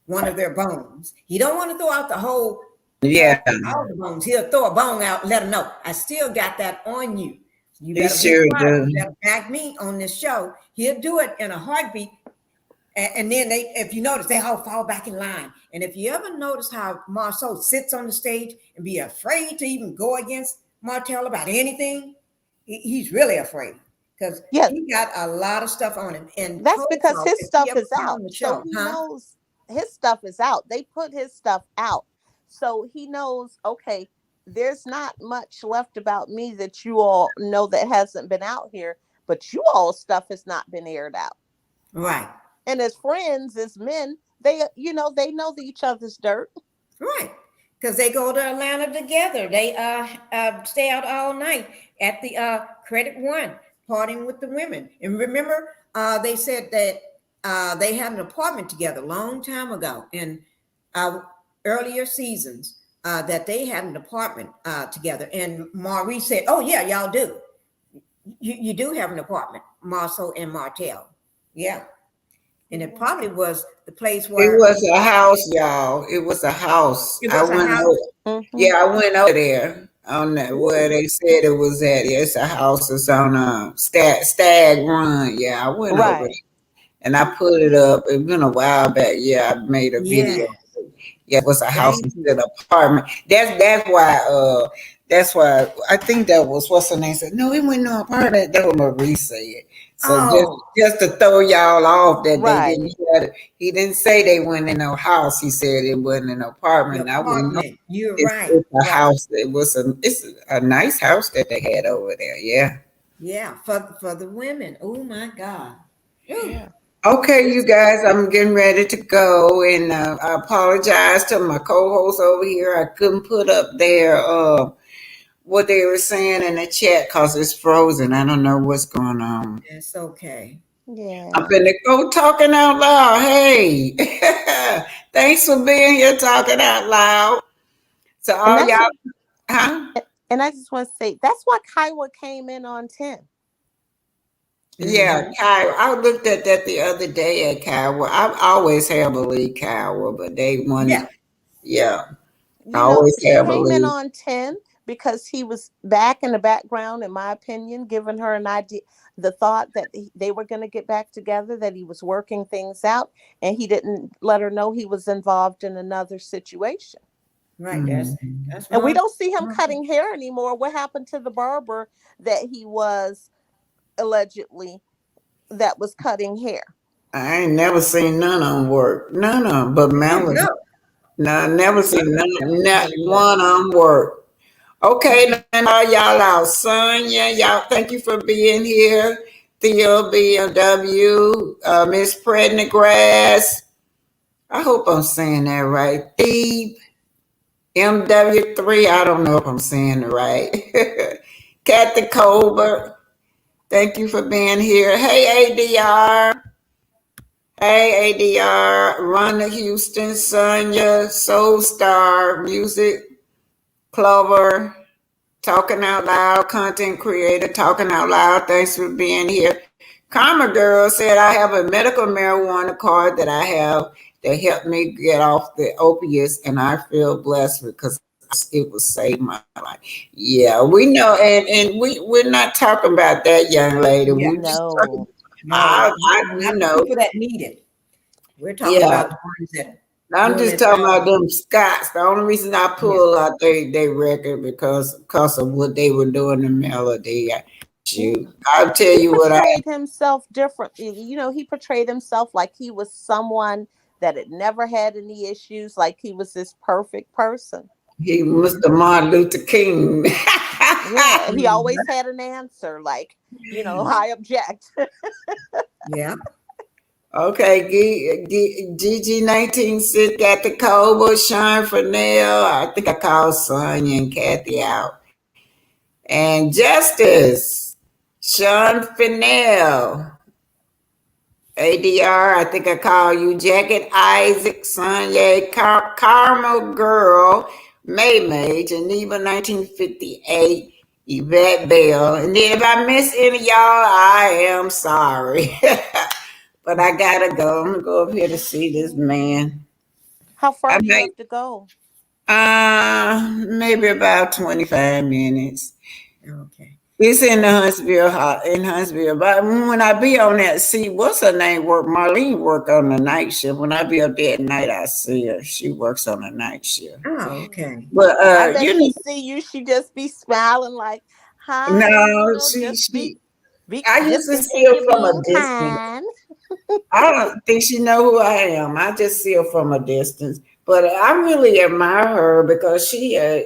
one of their bones. He don't want to throw out the whole all the bones. He'll throw a bone out, let them know I still got that on you. You better be quiet. You better back me on this show. He'll do it in a heartbeat. And then if you notice, they all fall back in line. And if you ever notice how Marceau sits on the stage and be afraid to even go against Martell about anything, he's really afraid, because he got a lot of stuff on him. And that's because his stuff is out. So he knows his stuff is out. They put his stuff out. So he knows, okay, there's not much left about me that you all know that hasn't been out here, but you all stuff has not been aired out. Right. And as friends, as men, they know each other's dirt. Right. Because they go to Atlanta together. They stay out all night at the Credit One, partying with the women. And remember, they said that they had an apartment together a long time ago in earlier seasons, that they had an apartment together. And Maurice said, oh, yeah, y'all do. You do have an apartment, Marceau and Martell. Yeah. And it probably was the place It where was a house, y'all. It was a house. it I was a went house. over. Mm-hmm. Yeah, I went over there on that where Ooh, they said it was at. Yeah, it's a house. It's on Stag Run. Yeah, I went over there Right. and I put it up. It's been a while back. Yeah, I made a video. yes. Yeah, it was a house Thank instead you. of apartment. That's why I think that was what's her name said. No, it went no apartment. That was Marie said. So just Oh, just to throw y'all off that they didn't Right. have he didn't say they went in no house. He said it wasn't an the apartment. I wouldn't know. apartment. You're It's right. a Right. house. It's a nice house that they had over there. Yeah. Yeah, for the women. Oh my God. Whew. Yeah. Okay, you guys, I'm getting ready to go, and I apologize to my co-host over here. I couldn't put up their what they were saying in the chat because it's frozen. I don't know what's going on. It's okay. I'm Yeah. finna go talking out loud. Hey, thanks for being here talking out loud. So And all that's y'all, huh? and I just want to say that's why Kiowa came in on 10. Yeah, Hmm. Kyle. I looked at that the other day at Kyle. I always have believed Kyle, but they wanted, Yeah. yeah, I You know, always she have came in believed. on 10 because he was back in the background, in my opinion, giving her an idea, the thought that they were going to get back together, that he was working things out, and he didn't let her know he was involved in another situation. Right. Mhm. That's And we one. don't see him cutting hair anymore. What happened to the barber that he was allegedly that was cutting hair? I ain't never seen none of them work. None of them, but Oh no. Melody. No, I never None seen of none, them not really work. one of them work. Okay, now all y'all out. Sonia, y'all, thank you for being here. Theo BMW, Miss Prednegrass. I hope I'm saying that right. Steve, MW3, I don't know if I'm saying it right. Kathy Colbert, thank you for being here. Hey, ADR. Hey, ADR. Rhonda Houston, Sonia, Soul Star, Music, Clover, Talking Out Loud, content creator, Talking Out Loud. Thanks for being here. Karma Girl said, I have a medical marijuana card that I have that helped me get off the opiates, and I feel blessed because it will save my life. Yeah, we know, and we're not talking about that young lady. Yeah. We just talking, No. No, we not the know. people that need it. We're talking Yeah, about the ones that I'm doing just their talking about thing. them Scots. The only reason I Yeah. pulled out they record because of what they were doing in Melody. He, Shoot, I'll tell he you what I portrayed himself differently. You know, he portrayed himself like he was someone that had never had any issues, like he was this perfect person. he Mr. Martin Luther King. Yeah, and he Mhm. always had an answer, like, I object. Yeah. Okay, GG 19 sit got the Cobra, Sean Fernell. I think I called Sonya and Kathy out. And Justice, Sean Fennell. ADR, I think I call you Jacket Isaac, Sonya, Carmel Girl, May, Geneva 1958, Yvette Bell. And then if I miss any of y'all, I am sorry. But I gotta go. I'm gonna go up here to see this man. How far I do you may have to go? maybe about 25 minutes. Okay. It's in the Huntsville. But when I be on that, see, what's her name? Marlene work on the night shift. When I be up there at night, I see her. She works on the night shift. Oh, Mm. okay. But I bet she see you, she just be smiling like, hi, no, just be I used just to in see case her you're from a being distance. kind. I don't think she know who I am. I just see her from a distance. But I really admire her because she, at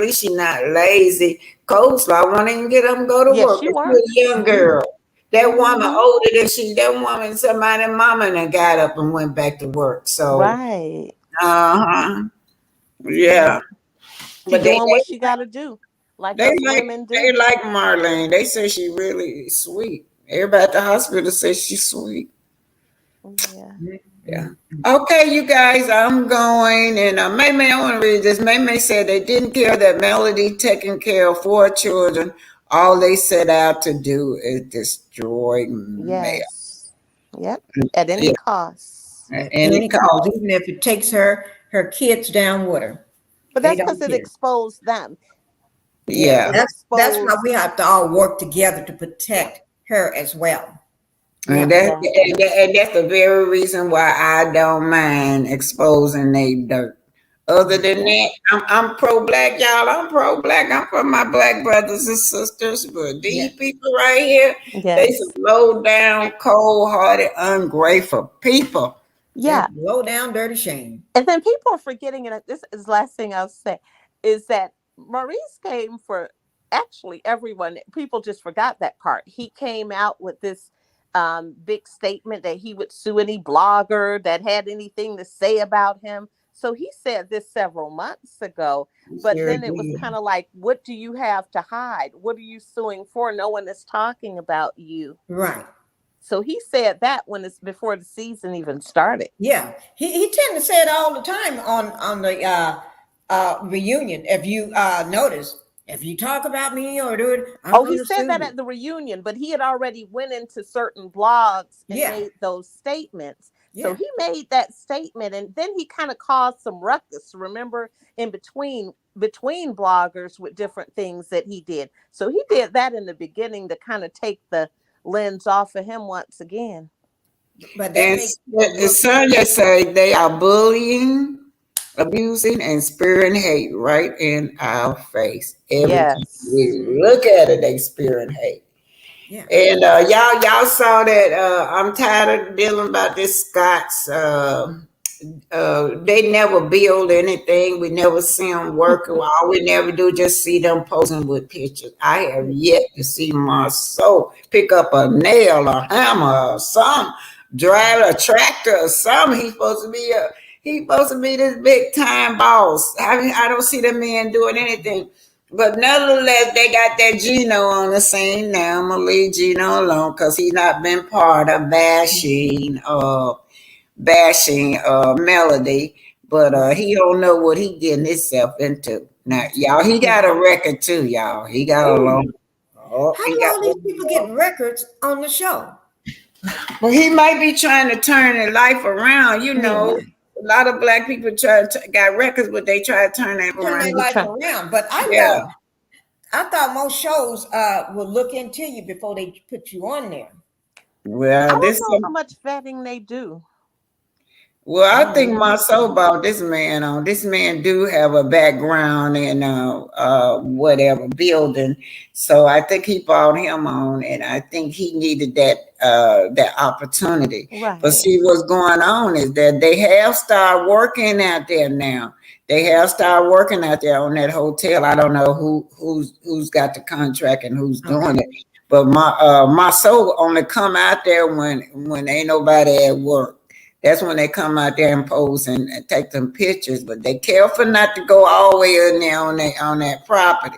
least she's not lazy. Coleslaw won't even get up and go to Yeah, work. she It's a works. young girl. That woman Hmm. older than that woman, somebody mama and got up and went back to work. So, Right. uh-huh. Yeah. Yeah. She But they, doing what she got to do, like they us like women they do. like Marlene. They say she really sweet. Everybody at the hospital says she's sweet. Yeah. Yeah. Mhm. Okay, you guys, I'm going. And May, I want to read this. May said they didn't care that Melody taking care of 4 children. All they set out to do is destroy Mel. Yes. Yep. At any Yeah, cost. At and it any cost, costs. even if it takes her kids down with her. But They that's because don't it care. exposed them. Yeah, Yeah. It that's why exposed. we have to all work together to protect her as well. We And have to that's work Exactly. together. and that's the very reason why I don't mind exposing they dirt. Other than Yeah. that, I'm pro black, y'all. I'm pro black. I'm for my black brothers and sisters. But Yeah, these people right here, they some Yes. low down, cold hearted, ungrateful people. they're Yeah. low down, dirty shame. And then people are forgetting, and this is the last thing I'll say, is that Maurice came for actually everyone. People just forgot that part. He came out with this big statement that he would sue any blogger that had anything to say about him. So he said this several months ago, but Sure then it was kind did. of like, what do you have to hide? What are you suing for? No one is talking about you. Right. So he said that when it's before the season even started. Yeah. He tend to say it all the time on the reunion. If you notice, if you talk about me or do it, I'm Oh, he gonna said sue that you. at the reunion, but he had already went into certain blogs and Yeah. made those statements. So Yeah. he made that statement, and then he kind of caused some ruckus. Remember, in between bloggers with different things that he did. So he did that in the beginning to kind of take the lens off of him once again. But that And makes people look. Sonya say they are bullying, abusing, and spearing hate right in our face. Every time Yes. we look at it, they spearing hate. Yeah. And y'all saw that. I'm tired of dealing about this Scott's. They never build anything. We never see them work. All we never do just see them posing with pictures. I have yet to see Marceau pick up a nail or hammer or something, drive a tractor or something. He's supposed to be this big time boss. I mean, I don't see the man doing anything. But nonetheless, they got that Gino on the scene now. I'm gonna leave Gino alone because he's not been part of bashing Melody, but Right. he don't know what he getting himself into. Now, y'all, he got a record too, y'all. He got a Ooh. long. Oh, How he do got. all these people get records on the show? Well, he might be trying to turn his life around. You Yeah. know, a lot of black people got records, but they try to turn it Turn their around. life around. But Yeah. I thought most shows will look into you before they put you on there. I Well, don't this. know how much vetting they do. Well, I think Mm. Marceau brought this man on. This man do have a background in whatever building, so I think he brought him on, and I think he needed that opportunity. But Right. see, what's going on is that they have started working out there now. They have started working out there on that hotel. I don't know who's got the contract and who's doing Okay. it, but Marceau only come out there when ain't nobody at work. That's when they come out there and pose and take them pictures. But they careful not to go all the way in there on that property.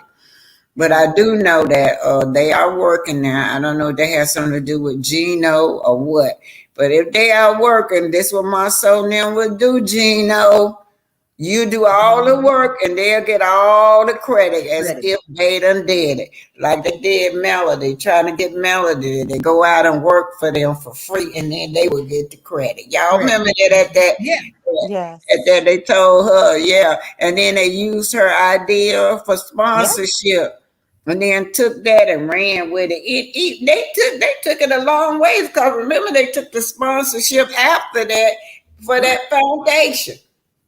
But I do know that they are working now. I don't know if they have something to do with Gino or what. But if they are working, this what Marceau and them would do, Gino. You do all the work and they'll get all the credit as Ready. if they done did it. Like they did Melody, trying to get Melody. They go out and work for them for free and then they would get the credit. Y'all Ready. remember that Yeah. at that Yes. they told her, yeah. And then they used her idea for Yeah. sponsorship. And then took that and ran with it. They took it a long ways because remember they took the sponsorship after that for Right. that foundation.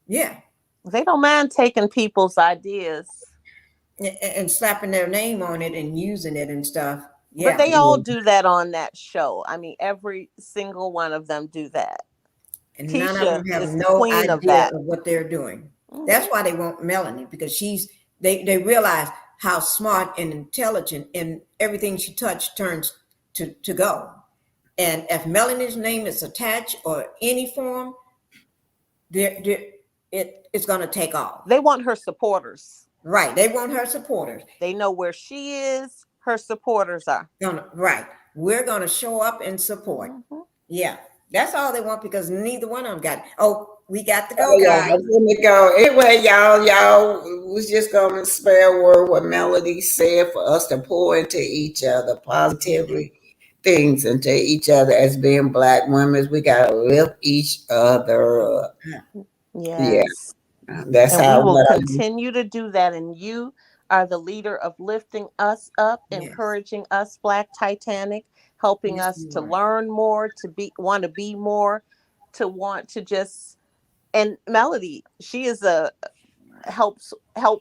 Yeah. They don't mind taking people's ideas. And slapping their name on it and using it and stuff. But Yeah. they all do that on that show. I mean, every single one of them do that. And none of Tisha them have is the no queen of idea that. of what they're doing. That's Mhm. why they want Melanie, because they realize how smart and intelligent and everything she touched turns to go. And if Melanie's name is attached or any form, it's going to take off. They want her supporters. Right. They want her supporters. They know where she is, her supporters are. Right. We're going to show up and support. Mhm. Yeah. That's all they want because neither one of them got it. Oh, we got to go, Oh yeah, guys. let me go. Anyway, y'all was just gonna spare a word what Melody said for us to pour into each other positively. things into each other as being Black women. We gotta lift each other up. Yeah, Yes. that's And we how will what I continue to do that. And you are the leader of lifting us up, Yes. encouraging us, Black Titanic, helping Yes, us you to are. learn more, to want to be more, to want to just. And Melody, she is a help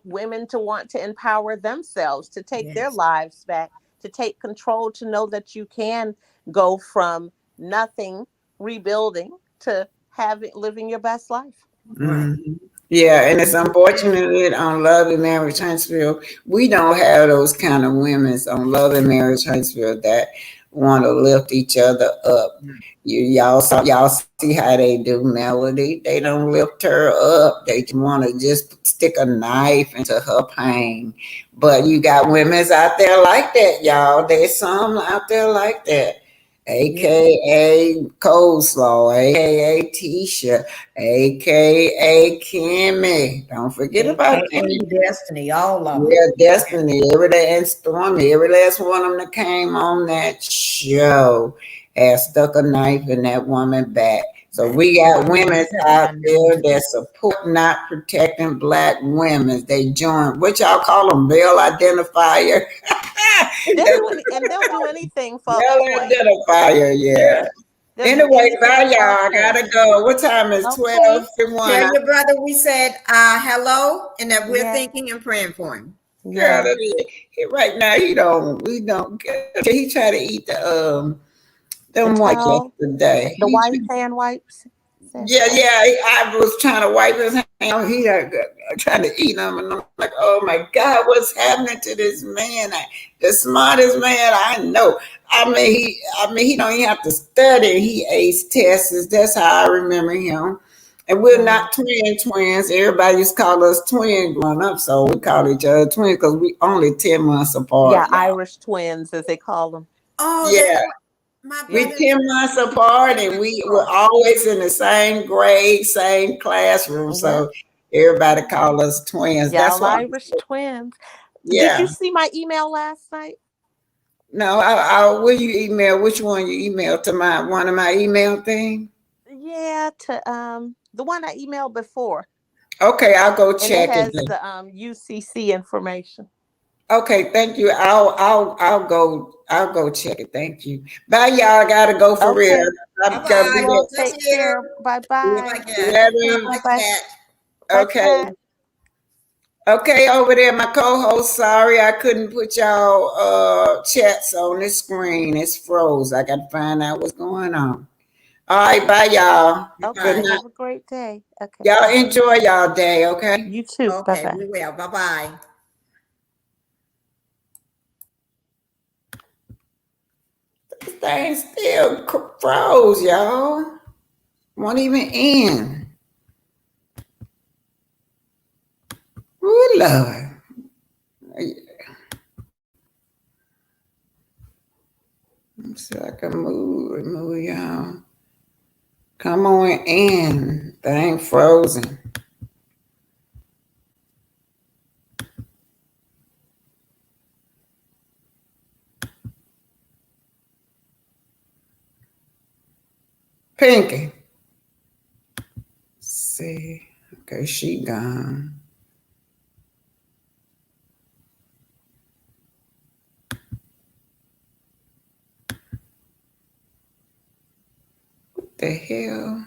women to want to empower themselves, to take their Yes. lives back, to take control, to know that you can go from nothing, rebuilding, to having living your best life. Right. Mhm. Yeah, and it's unfortunate on Love and Marriage Huntsville, we don't have those kind of women on Love and Marriage Huntsville that want to lift each other up. Y'all see how they do Melody. They don't lift her up. They want to just stick a knife into her pain. But you got women's out there like that, y'all. There's some out there like that. Yes. AKA Coleslaw, AKA Tisha, AKA Kimmy. Don't forget about AKA Kimmy. Destiny, all of them. Yeah, Destiny. Every day and Stormy. Every last one of them that came on that show has stuck a knife in that woman back. So we got women out there that support not protecting Black women. They join what y'all call them, male identifier. They'll do and they'll do anything for a Male coin. identifier, yeah. They'll do Anyway, bye anything y'all. for a I coin. gotta go. What time is Okay. 12:51? Tell your brother we said hello and that we're Yeah. thinking and praying for him. Girl, Yeah. right now we don't he try to eat The them wipes towel, yesterday. the white hand wipes. Said Yeah, towel. I was trying to wipe his hand. He trying to eat them, and I'm like, oh my God, what's happening to this man? The smartest man I know. He don't even have to study. He ace tests. That's how I remember him. And we're Mm. not twins. Everybody used to call us twins growing up, so we call each other twins because we only 10 months Yeah, apart, y'all. Irish twins, as they call them. Oh, that's Yeah, my we brother. 10 months apart, and we were always in the same grade, same classroom. Yeah. So everybody called us twins. That's Y'all why. Irish twins. Did you Yeah. see my email last night? No, will you email? Which one you email to my one of my email thing? Yeah, to the one I emailed before. Okay, I'll go And it check it. has the UCC information. Okay, thank you. I'll go check it. Thank you. Bye, y'all. Gotta go for real. Okay. I'm gonna Bye-bye. be You all Love take there. care. you. Bye Yeah, bye. Bye, Cat. love Bye, you. Bye Cat. bye Okay. chat. Okay, over there, my co-host. Sorry, I couldn't put y'all chats on this screen. It's froze. I gotta find out what's going on. All right, bye, y'all. Good Okay. Bye. night. Have a great day. Okay. Y'all Bye bye. enjoy y'all day. Okay. You too. Bye Okay, bye. we will. Bye-bye. This thing still froze, y'all. Won't even end. Ooh, Lord. Let me see if I can move y'all. Come on in. Thing frozen. Pinky. See. Okay, she gone. What the hell?